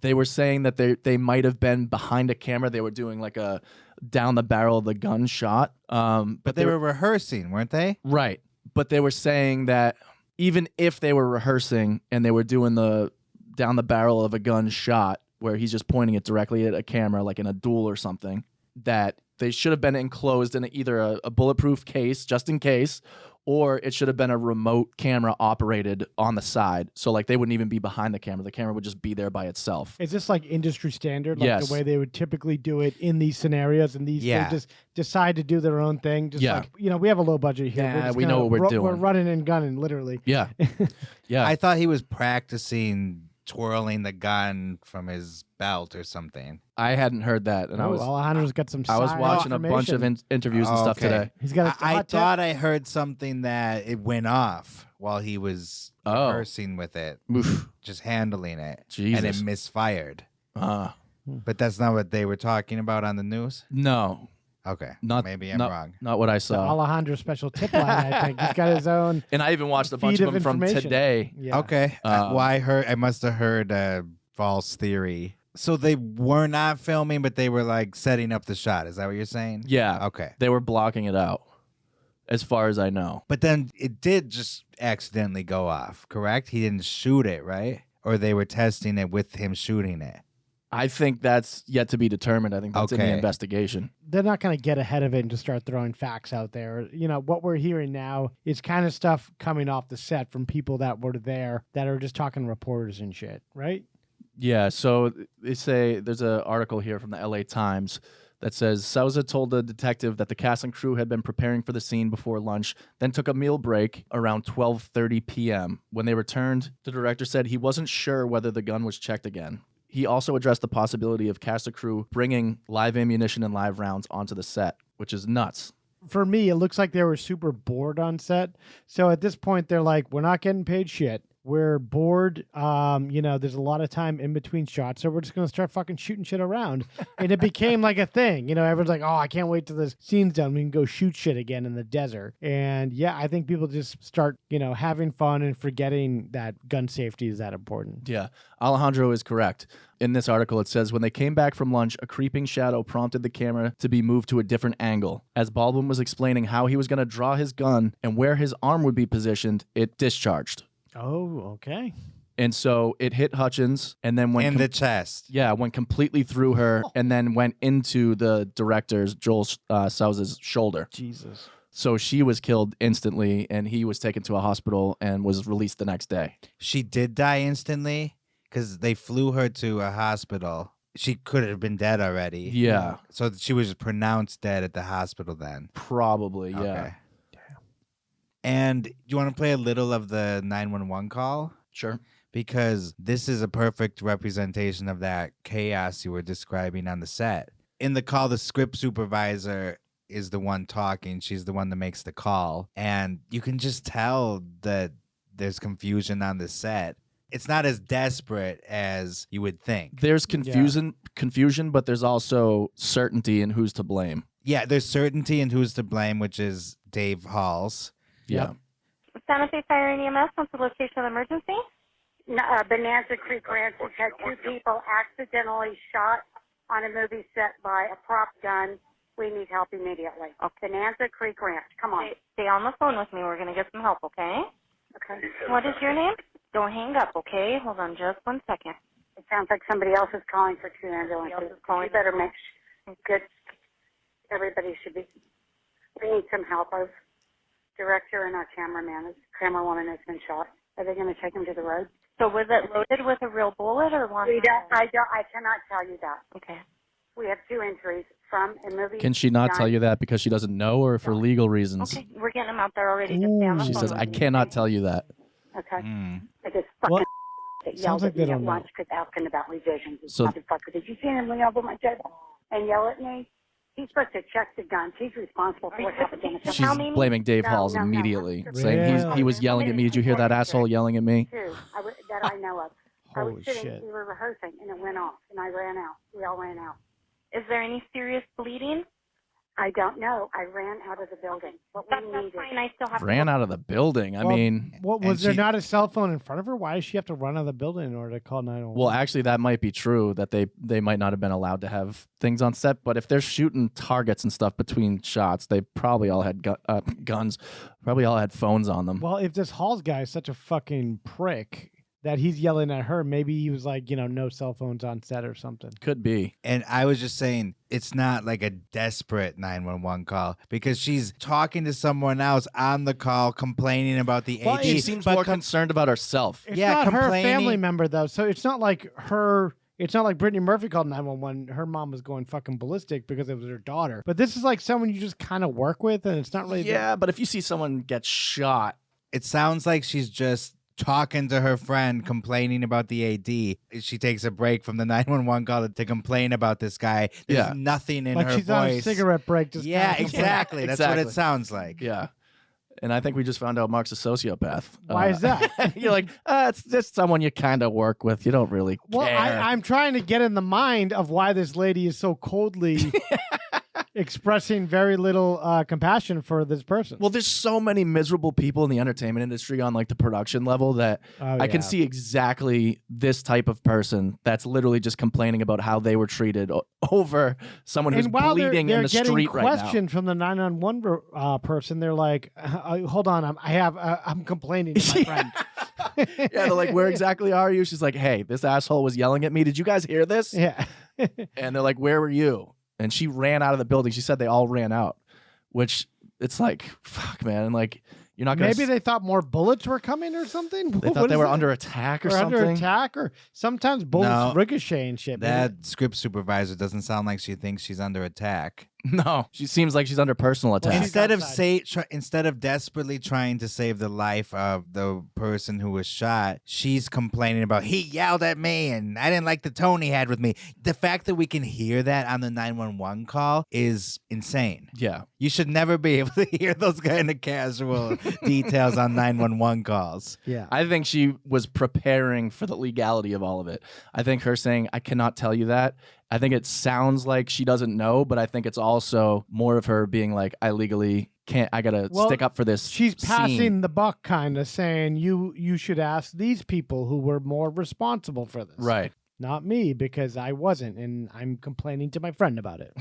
They were saying that they might have been behind a camera. They were doing like a down the barrel of the gun shot. But they were rehearsing, weren't they? Right. But they were saying that even if they were rehearsing and they were doing the down the barrel of a gun shot where he's just pointing it directly at a camera, like in a duel or something, that they should have been enclosed in either a bulletproof case, just in case, or it should have been a remote camera operated on the side. So like they wouldn't even be behind the camera. The camera would just be there by itself. Is this like industry standard? Like Yes. the way they would typically do it in these scenarios and these Yeah. they just decide to do their own thing. Just Yeah. like, we have a low budget here. Yeah, just we know gonna what we're doing. We're running and gunning, literally. Yeah. Yeah. I thought he was practicing twirling the gun from his belt or something. I hadn't heard that. And Alejandro's got some I was side watching a bunch of information. interviews and stuff Okay. today. He's got a I hot tip. thought I heard something that it went off while he was Oh. rehearsing with it, Oof. just handling it, and Jesus. it misfired. Uh, But that's not what they were talking about on the news? no. Okay. Not, Maybe I'm not- wrong. Not what I The saw. Alejandro special tip line, I think. He's got his own. And I even watched a bunch feed of them from information. today. Yeah. Okay. Well, I must have heard a false theory. So they were not filming, but they were like setting up the shot. Is that what you're saying? Yeah. Okay. They were blocking it out, as far as I know. But then it did just accidentally go off, correct? He didn't shoot it, right? Or they were testing it with him shooting it. I think that's yet to be determined. I think that's in the Okay. investigation. They're not going to get ahead of it and just start throwing facts out there. What we're hearing now is kind of stuff coming off the set from people that were there that are just talking to reporters and shit, right? Yeah, so they say there's an article here from the LA Times that says Souza told the detective that the cast and crew had been preparing for the scene before lunch, then took a meal break around 12:30 p.m. When they returned, the director said he wasn't sure whether the gun was checked again. He also addressed the possibility of cast and crew bringing live ammunition and live rounds onto the set, which is nuts. For me, it looks like they were super bored on set. So at this point, they're like, we're not getting paid shit. we're bored. There's a lot of time in between shots, so we're just gonna start fucking shooting shit around. And it became like a thing. Everyone's like, oh, I can't wait till this scene's done. We can go shoot shit again in the desert. And yeah, I think people just start, having fun and forgetting that gun safety is that important. Yeah, Alejandro is correct. In this article, it says, when they came back from lunch, a creeping shadow prompted the camera to be moved to a different angle. As Baldwin was explaining how he was going to draw his gun and where his arm would be positioned, it discharged. Oh, okay. And so it hit Hutchins and then went in the chest. Yeah, went completely through her and then went into the director's, Joel Souza's, shoulder. Jesus. So she was killed instantly, and he was taken to a hospital and was released the next day. She did die instantly because they flew her to a hospital. She could have been dead already. Yeah. So she was pronounced dead at the hospital then. Probably, yeah. Okay. And do you want to play a little of the 911 call? Sure. Because this is a perfect representation of that chaos you were describing on the set. In the call, the script supervisor is the one talking. She's the one that makes the call. And you can just tell that there's confusion on the set. It's not as desperate as you would think. There's confusion, but there's also certainty in who's to blame. Yeah, there's certainty in who's to blame, which is Dave Halls. Yeah. Santa Fe Fire and EMS, what's the location of the emergency? Bonanza Creek Ranch has had 2 people accidentally shot on a movie set by a prop gun. We need help immediately. Okay. Bonanza Creek Ranch. Come on. Stay on the phone with me. We're going to get some help, okay? Okay. What is your name? Don't hang up, okay? Hold on just 1 second. It sounds like somebody else is calling for 2 ambulances. You better make good. Everybody should be. We need some help. Our director and our camerawoman has been shot. Are they going to take him to the road? So was it loaded with a real bullet or one? I cannot tell you that. Okay. We have 2 injuries from a movie. Can she not tell you that because she doesn't know or for legal reasons? Okay, we're getting them out there already. Just stay on the She phone says, with I me. cannot tell you that. Okay. I just fucking that yelled Sounds like at they me at don't know. lunch because asking about revisions. This So- motherfucker, did you see him lean over my table and yell at me? He's supposed to check the guns. He's responsible for what happened in the She's blaming Dave Halls immediately, saying he was yelling at me. Did you hear that asshole yelling at me? that I know of. I was Holy sitting, shit. we were rehearsing, and it went off, and I ran out. We all ran out. Is there any serious bleeding? I don't know. I ran out of the building. What we needed. Fine, I still have Ran out of the building. I Well, mean, what was there not a cell phone in front of her? Why does she have to run out of the building in order to call 911? well, actually, that might be true that they might not have been allowed to have things on set. But if they're shooting targets and stuff between shots, they probably all had guns, probably all had phones on them. Well, if this Halls guy is such a fucking prick that he's yelling at her, maybe he was like, no cell phones on set or something. Could be. And I was just saying, it's not like a desperate 911 call because she's talking to someone else on the call, complaining about the AD. She seems more concerned about herself. It's not her family member, though, so it's not like her. It's not like Brittany Murphy called 911. Her mom was going fucking ballistic because it was her daughter. But this is like someone you just kind of work with, and it's not really. Yeah, but if you see someone get shot, it sounds like she's just talking to her friend, complaining about the AD. She takes a break from the 911 call to complain about this guy. There's nothing in like her she's voice. on a cigarette break. Just Yeah, kind of- exactly. That's what it sounds like. Yeah. And I think we just found out Mark's a sociopath. Why is that? You're like, it's just someone you kind of work with. You don't really Well, care. I'm trying to get in the mind of why this lady is so coldly expressing very little compassion for this person. Well, there's so many miserable people in the entertainment industry on like the production level that I can see exactly this type of person that's literally just complaining about how they were treated over someone who's And while bleeding they're in the getting street right now. questioned from the 911 person, they're like, "Hold on, I'm complaining to my friend." Yeah, they're like, where exactly are you? She's like, hey, this asshole was yelling at me. Did you guys hear this? Yeah. And they're like, where were you? And she ran out of the building. She said they all ran out, which it's like, fuck, man. And like, you're not going to... Maybe they thought more bullets were coming or something? They thought they were under attack or something? Under attack, or sometimes bullets No, ricochet and shit. That script supervisor doesn't sound like she thinks she's under attack. No, she seems like she's under personal attack. Instead of desperately trying to save the life of the person who was shot, she's complaining about he yelled at me and I didn't like the tone he had with me. The fact that we can hear that on the 911 call is insane. Yeah. You should never be able to hear those kind of casual details on 911 calls. Yeah. I think she was preparing for the legality of all of it. I think her saying, I cannot tell you that. I think it sounds like she doesn't know, but I think it's also more of her being like, I legally can't, I gotta stick up for this. She's passing scene. the buck, kind of saying, you should ask these people who were more responsible for this. Right. Not me, because I wasn't, and I'm complaining to my friend about it.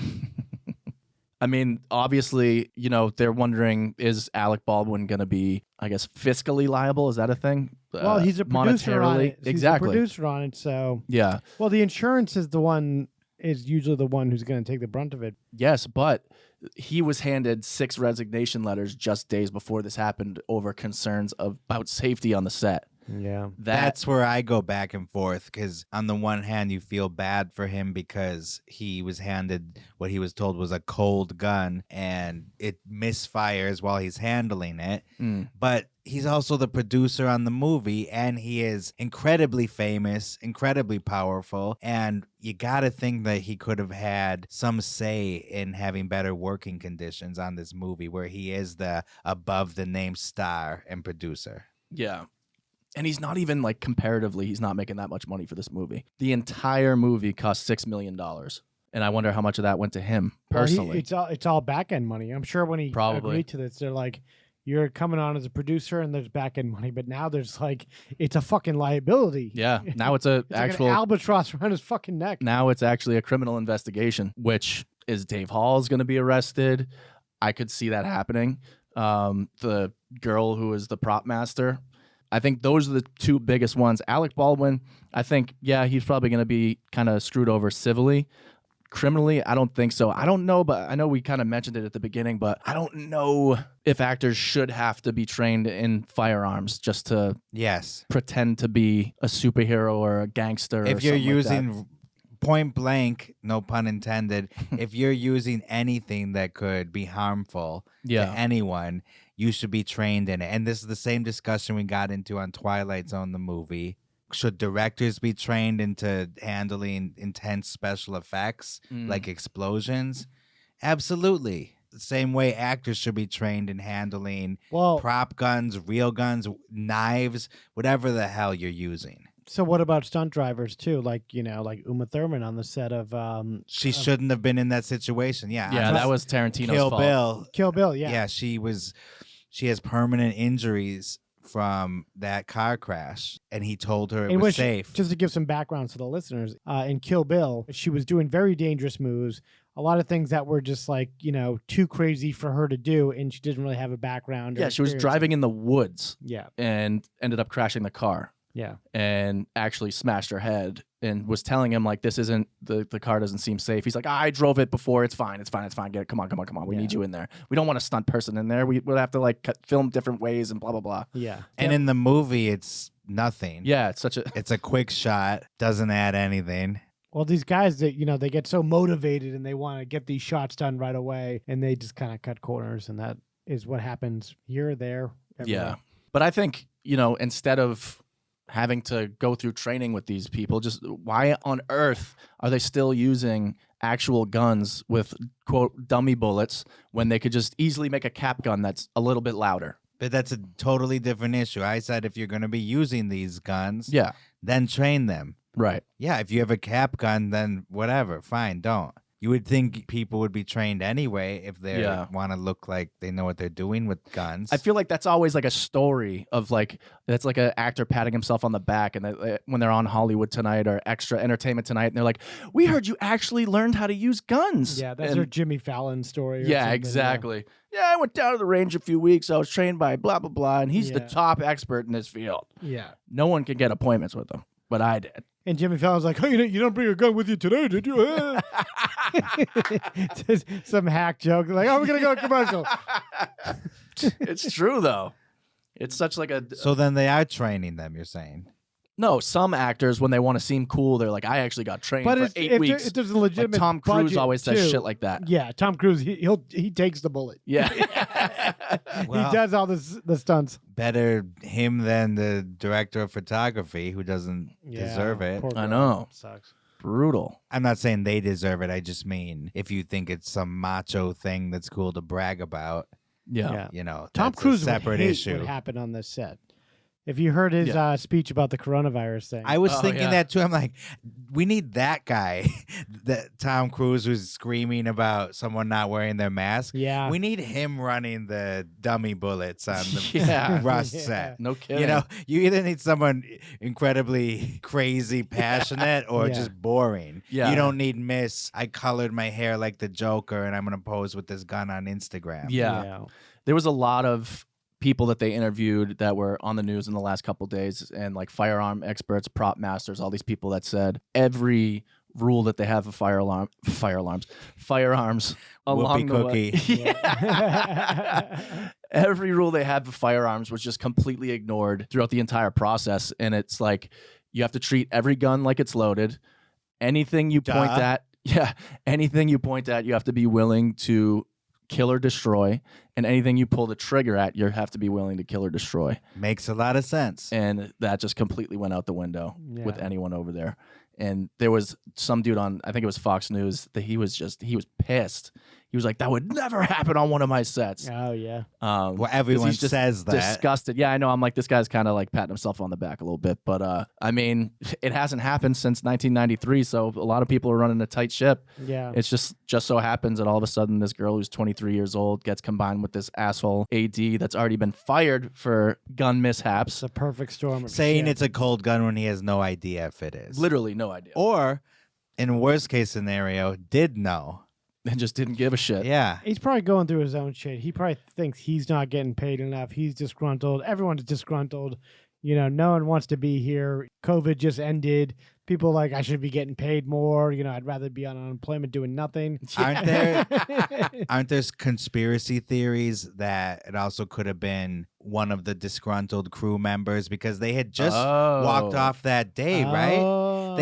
I mean, obviously, they're wondering, is Alec Baldwin going to be, I guess, fiscally liable? Is that a thing? Well, he's a producer on it. Exactly. He's a producer on it, so. Yeah. Well, the insurance is usually the one who's going to take the brunt of it. Yes, but he was handed 6 resignation letters just days before this happened over concerns about safety on the set. Yeah. That's where I go back and forth, because on the one hand, you feel bad for him because he was handed what he was told was a cold gun and it misfires while he's handling it. But he's also the producer on the movie, and he is incredibly famous, incredibly powerful, and you got to think that he could have had some say in having better working conditions on this movie, where he is the above the name star and producer. Yeah. And he's not even, like, comparatively, he's not making that much money for this movie. The entire movie cost $6 million. And I wonder how much of that went to him personally. Well, it's all back end money. I'm sure when he agreed to this, they're like, you're coming on as a producer and there's back end money, but now there's like, it's a fucking liability. Yeah. Now it's a actual like an albatross around his fucking neck. Now it's actually a criminal investigation, which is Dave Hall's going to be arrested. I could see that happening. The girl who is the prop master. I think those are the 2 biggest ones. Alec Baldwin, I think, yeah, he's probably going to be kind of screwed over civilly. Criminally, I don't think so. I don't know, but I know we kind of mentioned it at the beginning, but I don't know if actors should have to be trained in firearms just to pretend to be a superhero or a gangster. If or you're something using like point blank, no pun intended, if you're using anything that could be harmful to anyone, you should be trained in it. And this is the same discussion we got into on Twilight Zone, the movie. Should directors be trained into handling intense special effects like explosions? Absolutely. The same way actors should be trained in handling prop guns, real guns, knives, whatever the hell you're using. So what about stunt drivers too? Like, like Uma Thurman on the set of she shouldn't have been in that situation. Yeah. Yeah, that was Tarantino's fault. Kill Bill, yeah. Yeah, she has permanent injuries from that car crash, and he told her it was safe. Just to give some background to the listeners, in Kill Bill, she was doing very dangerous moves, a lot of things that were just like, too crazy for her to do, and she didn't really have a background. Yeah, she was driving in the woods. Yeah. And ended up crashing the car. Yeah. And actually smashed her head and was telling him, like, this isn't, the car doesn't seem safe. He's like, I drove it before. It's fine. Get it. Come on. We need you in there. We don't want a stunt person in there. We would have to, like, film different ways and blah, blah, blah. Yeah. And in the movie, it's nothing. Yeah. It's a quick shot. Doesn't add anything. Well, these guys that, they get so motivated and they want to get these shots done right away, and they just kind of cut corners, and that is what happens here, there, everywhere. Yeah. But I think, instead of having to go through training with these people, just why on earth are they still using actual guns with, quote, dummy bullets when they could just easily make a cap gun that's a little bit louder? But that's a totally different issue. I said if you're going to be using these guns, yeah, then train them. Right. Yeah, if you have a cap gun, then whatever, fine, don't. You would think people would be trained anyway if they want to look like they know what they're doing with guns. I feel like that's always like a story of like, that's like an actor patting himself on the back, and when they're on Hollywood Tonight or Extra Entertainment Tonight, and they're like, we heard you actually learned how to use guns. Yeah, that's their Jimmy Fallon story. Yeah, exactly. Yeah, I went down to the range a few weeks. I was trained by blah, blah, blah, and he's the top expert in this field. Yeah. No one can get appointments with him, but I did. And Jimmy Fallon's like, oh, you don't bring your gun with you today, did you? Just some hack joke. Like, oh, we're going to go to commercial. It's true, though. It's such like a... So then they are training them, you're saying? No, some actors, when they want to seem cool, they're like, I actually got trained for 8 weeks. If there's a legitimate like Tom Cruise budget, always says too. shit like that. Yeah, Tom Cruise, he takes the bullet. Yeah. Well, he does all the stunts. Better him than the director of photography who doesn't deserve it. poor I girl. know. Sucks. Brutal. I'm not saying they deserve it. I just mean if you think it's some macho thing that's cool to brag about, Yeah. you know, Tom that's Cruise a separate would hate issue. what happened on this set. If you heard his speech about the coronavirus thing, I was thinking that too. I'm like, we need that guy, that Tom Cruise who's screaming about someone not wearing their mask. Yeah. We need him running the dummy bullets on the Rust set. No kidding. You know, you either need someone incredibly crazy, passionate, or just boring. Yeah. You don't need I colored my hair like the Joker and I'm going to pose with this gun on Instagram. Yeah. There was a lot of people that they interviewed that were on the news in the last couple of days, and like firearm experts, prop masters, all these people that said every rule that they have for firearms along the way. Every rule they had for firearms was just completely ignored throughout the entire process. And it's like, you have to treat every gun like it's loaded. Anything you point at, anything you point at, you have to be willing to kill or destroy, and anything you pull the trigger at, you have to be willing to kill or destroy. Makes a lot of sense. And that just completely went out the window with anyone over there. And there was some dude on, I think it was Fox News, that he was pissed. He was like, that would never happen on one of my sets. Oh, yeah. Well, everyone he's just says that. Disgusted. Yeah, I know. I'm like, this guy's kind of like patting himself on the back a little bit. But, I mean, it hasn't happened since 1993, so a lot of people are running a tight ship. Yeah. It's just so happens that all of a sudden this girl who's 23 years old gets combined with this asshole AD that's already been fired for gun mishaps. The perfect storm of Saying shit. it's a cold gun when he has no idea if it is. Literally no idea. Or, in worst case scenario, did know. And just didn't give a shit. Yeah. He's probably going through his own shit. He probably thinks he's not getting paid enough. He's disgruntled. Everyone's disgruntled. You know, no one wants to be here. COVID just ended. People are like, I should be getting paid more. You know, I'd rather be on unemployment doing nothing. Aren't there conspiracy theories that it also could have been one of the disgruntled crew members because they had just walked off that day, right?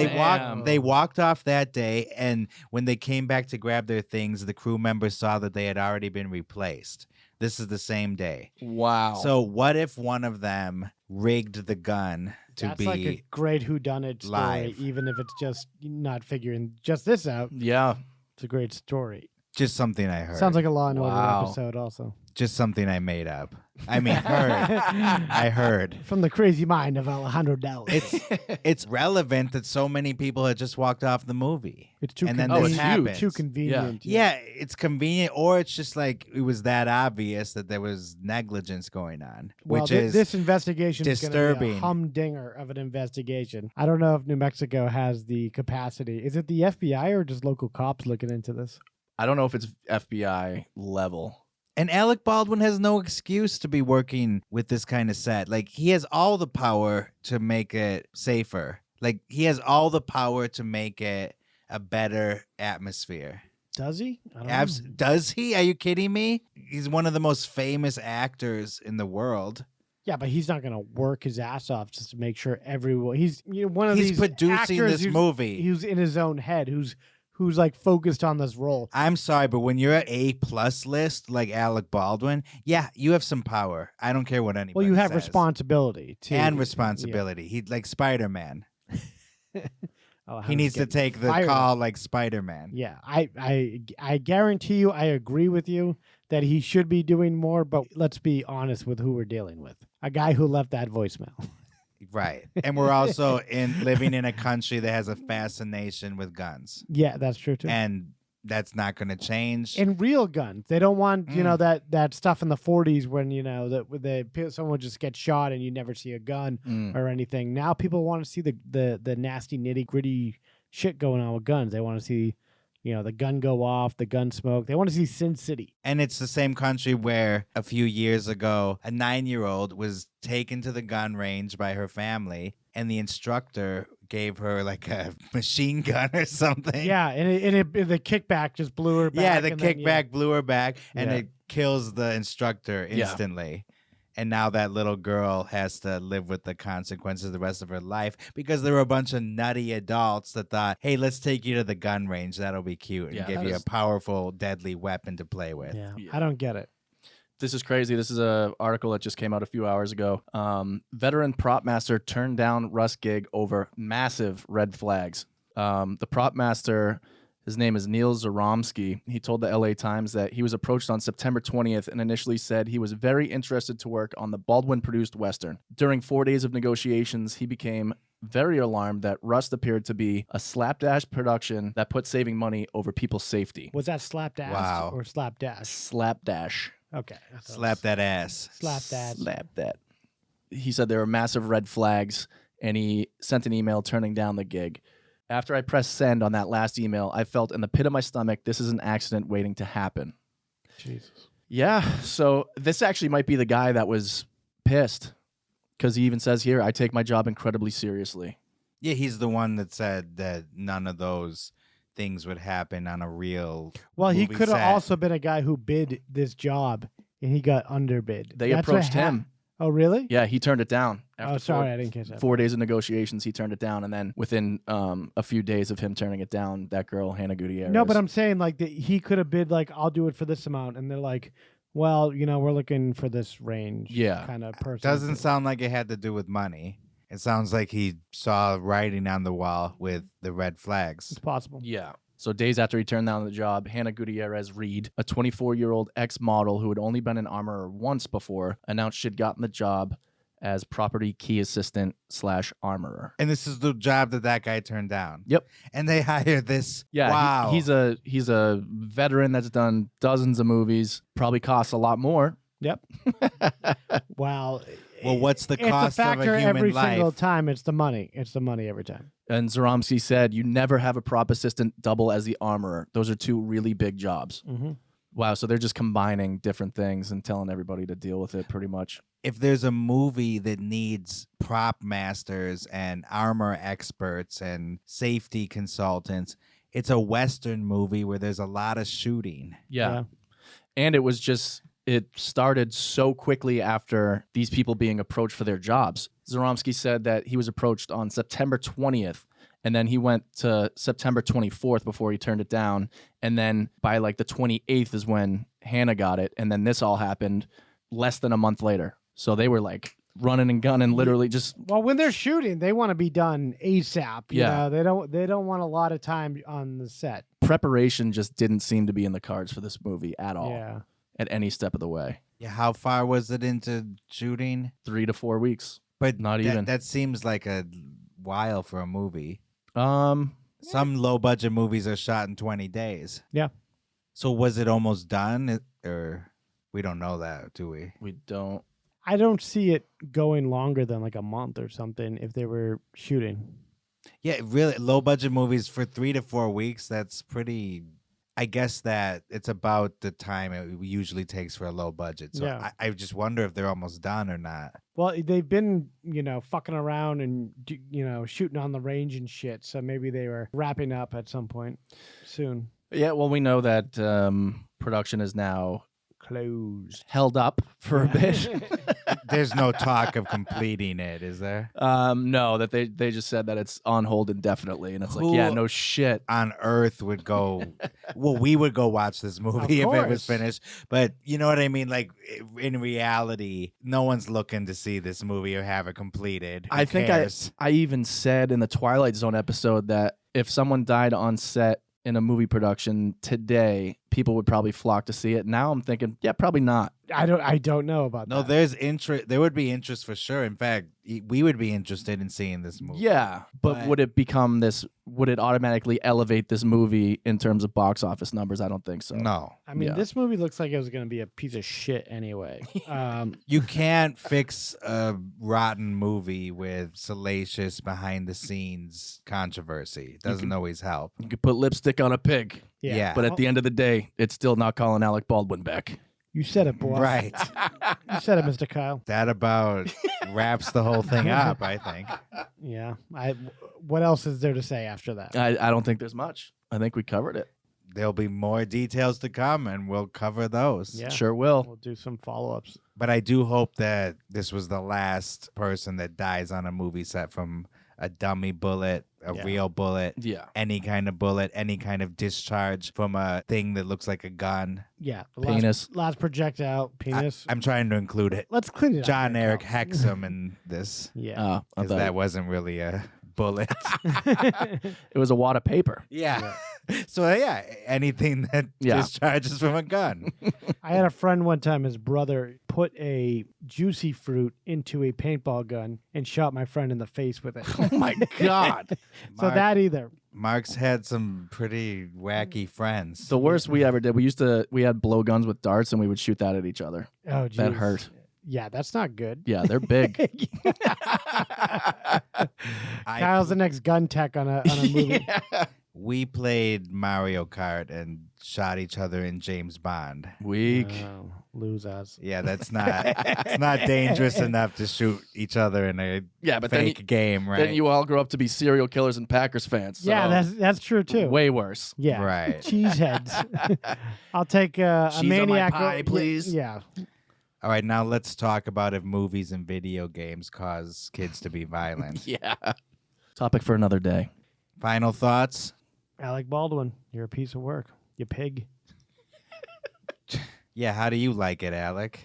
They walked off that day, and when they came back to grab their things, the crew members saw that they had already been replaced. This is the same day. Wow. So what if one of them rigged the gun to That's be like a great whodunit story, live? Even if it's just not figuring just this out. Yeah. It's a great story. Just something I heard. Sounds like a Law and Order Wow. episode also. Just something I made up. I mean, heard. I heard. From the crazy mind of Alejandro Dell. It's relevant that so many people had just walked off the movie. It's too and then convenient. this happens. Too convenient. Yeah, it's convenient, or it's just like it was that obvious that there was negligence going on, Well, which is this investigation is disturbing. going to be a humdinger of an investigation. I don't know if New Mexico has the capacity. Is it the FBI or just local cops looking into this? I don't know if it's FBI level. And Alec Baldwin has no excuse to be working with this kind of set. Like, he has all the power to make it safer. Like, he has all the power to make it a better atmosphere. Does he? I don't know. Does he? Are you kidding me? He's one of the most famous actors in the world. Yeah, but he's not going to work his ass off just to make sure everyone. He's one of He's these producing actors this movie. Who's in his own head. Who's like focused on this role. I'm sorry, but when you're at A+ list like Alec Baldwin, yeah, you have some power. I don't care what anybody Well, you have says. responsibility too. And responsibility. Yeah. He's like Spider-Man. Oh, He needs to take the call like Spider-Man. Yeah, I guarantee you, I agree with you that he should be doing more. But let's be honest with who we're dealing with. A guy who left that voicemail. Right. And we're also living in a country that has a fascination with guns. Yeah, that's true too. And that's not going to change. And real guns. They don't want, that stuff in the 40s when, someone would just get shot and you never see a gun or anything. Now people want to see the nasty nitty-gritty shit going on with guns. They want to see, the gun go off, the gun smoke. They want to see Sin City. And it's the same country where a few years ago, a 9-year-old was taken to the gun range by her family, and the instructor gave her like a machine gun or something. Yeah, and the kickback just blew her back. Yeah, the kickback blew her back, and Yeah. it kills the instructor instantly. And now that little girl has to live with the consequences the rest of her life because there were a bunch of nutty adults that thought, hey, let's take you to the gun range. That'll be cute and give you a powerful, deadly weapon to play with. Yeah. I don't get it. This is crazy. This is an article that just came out a few hours ago. Veteran prop master turned down Rust gig over massive red flags. The prop master, his name is Neil Zaromsky. He told the LA Times that he was approached on September 20th and initially said he was very interested to work on the Baldwin-produced Western. During 4 days of negotiations, he became very alarmed that Rust appeared to be a slapdash production that put saving money over people's safety. Was that slapdash or slapdash? Slapdash. Okay. Slap that ass. Slap that. Slap that. He said there were massive red flags, and he sent an email turning down the gig. After I pressed send on that last email, I felt in the pit of my stomach, this is an accident waiting to happen. Jesus. Yeah, so this actually might be the guy that was pissed, because he even says here, I take my job incredibly seriously. Yeah, he's the one that said that none of those things would happen on a real Well, he movie could have set. also been a guy who bid this job and he got underbid. They That's what approached him. Oh, really? Yeah, he turned it down. Oh, sorry, I didn't catch that. 4 days of negotiations, he turned it down, and then within a few days of him turning it down, that girl, Hannah Gutierrez. No, but I'm saying like he could have bid like, I'll do it for this amount, and they're like, well, we're looking for this range. Yeah. kind of person. Doesn't sound like it had to do with money. It sounds like he saw writing on the wall with the red flags. It's possible. Yeah. So days after he turned down the job, Hannah Gutierrez Reed, a 24-year-old ex-model who had only been an armorer once before, announced she'd gotten the job as property key assistant / armorer. And this is the job that guy turned down. Yep. And they hired this. Yeah. Wow. He's a veteran that's done dozens of movies. Probably costs a lot more. Yep. Wow. Well, what's the cost it's a factor of a human every life? single time. It's the money. It's the money every time. And Zaromsky said, you never have a prop assistant double as the armorer. Those are two really big jobs. Mm-hmm. Wow, so they're just combining different things and telling everybody to deal with it pretty much. If there's a movie that needs prop masters and armor experts and safety consultants, it's a Western movie where there's a lot of shooting. Yeah. And it started so quickly after these people being approached for their jobs. Zaromsky said that he was approached on September 20th, and then he went to September 24th before he turned it down. And then by like the 28th is when Hannah got it. And then this all happened less than a month later. So they were like running and gunning, literally just. Well, when they're shooting, they want to be done ASAP. Yeah. They don't want a lot of time on the set. Preparation just didn't seem to be in the cards for this movie at all. Yeah. At any step of the way. Yeah, how far was it into shooting? 3 to 4 weeks. But not even. That seems like a while for a movie. Some low budget movies are shot in 20 days. Yeah. So was it almost done, or we don't know that, do we? We don't. I don't see it going longer than like a month or something if they were shooting. Yeah, really, low budget movies for 3 to 4 weeks. That's pretty. I guess that it's about the time it usually takes for a low budget. So Yeah. I just wonder if they're almost done or not. Well, they've been, fucking around and, shooting on the range and shit. So maybe they were wrapping up at some point soon. Yeah, well, we know that production is now closed, held up for a bit. There's no talk of completing it, is there? No, that they just said that it's on hold indefinitely, and it's like, yeah, no shit. On earth would go? Well, we would go watch this movie if it was finished, but you know what I mean. Like in reality, no one's looking to see this movie or have it completed. I think I even said in the Twilight Zone episode that if someone died on set in a movie production today, people would probably flock to see it. Now I'm thinking, yeah, probably not. I don't know about that. No, there's interest. There would be interest for sure. In fact, we would be interested in seeing this movie. Yeah, but would it become this? Would it automatically elevate this movie in terms of box office numbers? I don't think so. No. I mean, this movie looks like it was going to be a piece of shit anyway. You can't fix a rotten movie with salacious behind-the-scenes controversy. It doesn't always help. You could put lipstick on a pig. Yeah. But at the end of the day, it's still not calling Alec Baldwin back. You said it, boy. Right. You said it, Mr. Kyle. That about wraps the whole thing up, I think. Yeah. What else is there to say after that? I don't think there's much. I think we covered it. there'll be more details to come, and we'll cover those. Yeah. Sure will. We'll do some follow-ups. But I do hope that this was the last person that dies on a movie set from a dummy bullet, a real bullet, any kind of bullet, any kind of discharge from a thing that looks like a gun. Yeah. The Penis. Last projectile penis. I'm trying to include it. Let's clean it up. Jon-Erik Hexum in this. Yeah. Because that wasn't really a bullet. It was a wad of paper. Yeah. So, yeah, anything that discharges from a gun. I had a friend one time, his brother put a juicy fruit into a paintball gun and shot my friend in the face with it. Oh, my God. So that either. Mark's had some pretty wacky friends. The worst we ever did, we had blowguns with darts, and we would shoot that at each other. Oh, geez. That hurt. Yeah, that's not good. Yeah, they're big. Kyle's the next gun tech on a movie. We played Mario Kart and shot each other in James Bond. Weak. Losers. Yeah, that's not it's not dangerous enough to shoot each other in a fake game, right? Then you all grow up to be serial killers and Packers fans. So Yeah, that's true too. way worse. Yeah, Right. Cheeseheads. I'll take a Cheese on my maniac. pie, please. Yeah. All right, now let's talk about if movies and video games cause kids to be violent. Yeah. Topic for another day. Final thoughts? Alec Baldwin, you're a piece of work. You pig. Yeah, how do you like it, Alec?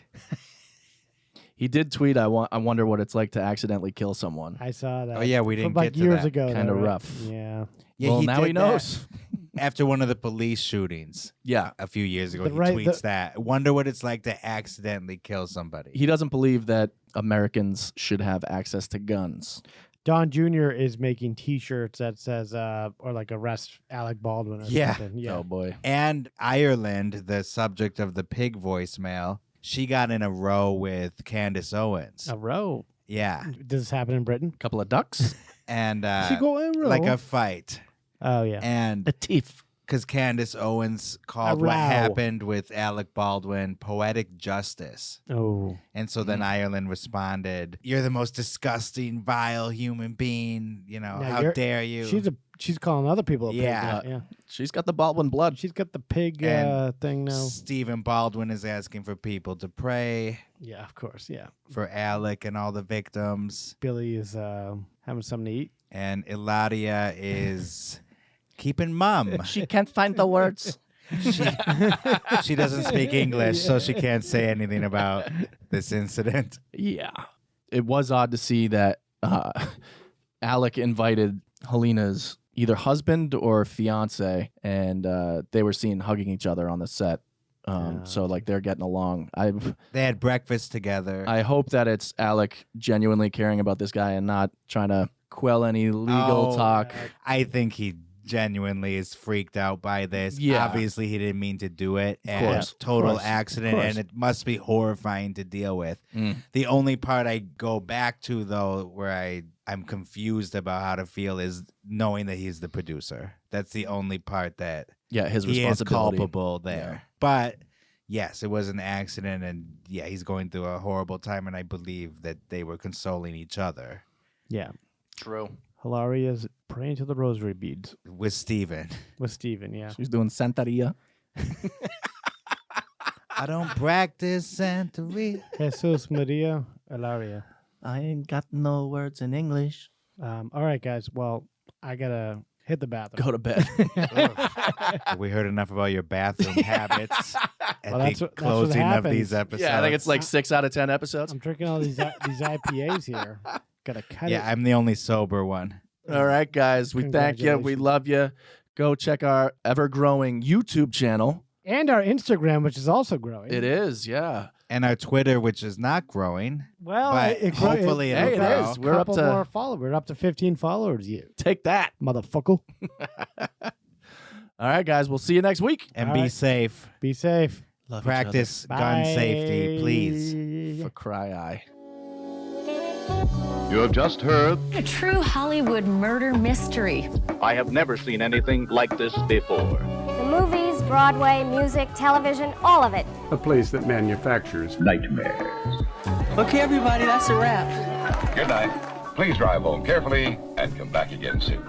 He did tweet, I wonder what it's like to accidentally kill someone. I saw that. Oh, yeah, we From didn't like get to years that. ago. Kind of though, right? rough. Yeah. Yeah, Well, he now did he knows. that after one of the police shootings. Yeah. A few years ago, The he right- tweets that. Wonder what it's like to accidentally kill somebody. He doesn't believe that Americans should have access to guns. Don Jr. is making T-shirts that says, or like arrest Alec Baldwin or Yeah. something. Yeah. Oh, boy. And Ireland, the subject of the pig voicemail, she got in a row with Candace Owens. A row. Yeah. Does this happen in Britain? Couple of ducks. And She go in a row. like a fight. Oh, yeah. And A teeth. because Candace Owens called A what row. happened with Alec Baldwin poetic justice. Oh. And so then Ireland responded, "You're the most disgusting, vile human being. Now How you're- dare you?" She's calling other people a pig. Yeah. Yeah. She's got the Baldwin blood. She's got the pig And thing now. Stephen Baldwin is asking for people to pray Yeah, of course. Yeah. for Alec and all the victims. Billy is having something to eat. And Eladia is keeping mum. She can't find the words. She doesn't speak English, so she can't say anything about this incident. Yeah. It was odd to see that Alec invited Halyna's either husband or fiance, and they were seen hugging each other on the set. So like they're getting along. They had breakfast together. I hope that it's Alec genuinely caring about this guy and not trying to quell any legal talk. I think he genuinely is freaked out by this. Yeah. Obviously, he didn't mean to do it. And course, total of course, accident, of course. and it must be horrifying to deal with. The only part I go back to, though, where I'm confused about how to feel is knowing that he's the producer. That's the only part that his he is responsibility. culpable there. Yeah. But yes, it was an accident, and yeah, he's going through a horrible time, and I believe that they were consoling each other. Yeah. True. Hilaria's praying to the rosary beads. With Steven. With Steven, yeah. She's doing Santeria. I don't practice Santeria. Jesus Maria Hilaria. I ain't got no words in English. All right, guys. Well, I got to hit the bathroom. Go to bed. We heard enough about your bathroom habits at Well, that's the what closing of happens. these episodes. Yeah, I think it's like 6 out of 10 episodes. I'm drinking all these IPAs here. Got to cut it. Yeah, I'm the only sober one. All right, guys. We thank you. We love you. Go check our ever-growing YouTube channel. And our Instagram, which is also growing. It is, yeah. And our Twitter, which is not growing. Well, but hopefully it'll it grow. is. We're up couple to more followers. We're up to 15 followers. You take that, motherfucker. All right, guys. We'll see you next week. And All be right. safe. Be safe. Love Practice each gun Bye. safety, please. other. For cry eye. You have just heard A true Hollywood murder mystery. I have never seen anything like this before. The movies, Broadway, music, television, all of it. A place that manufactures nightmares. Okay, everybody, that's a wrap. Good night. Please drive home carefully and come back again soon.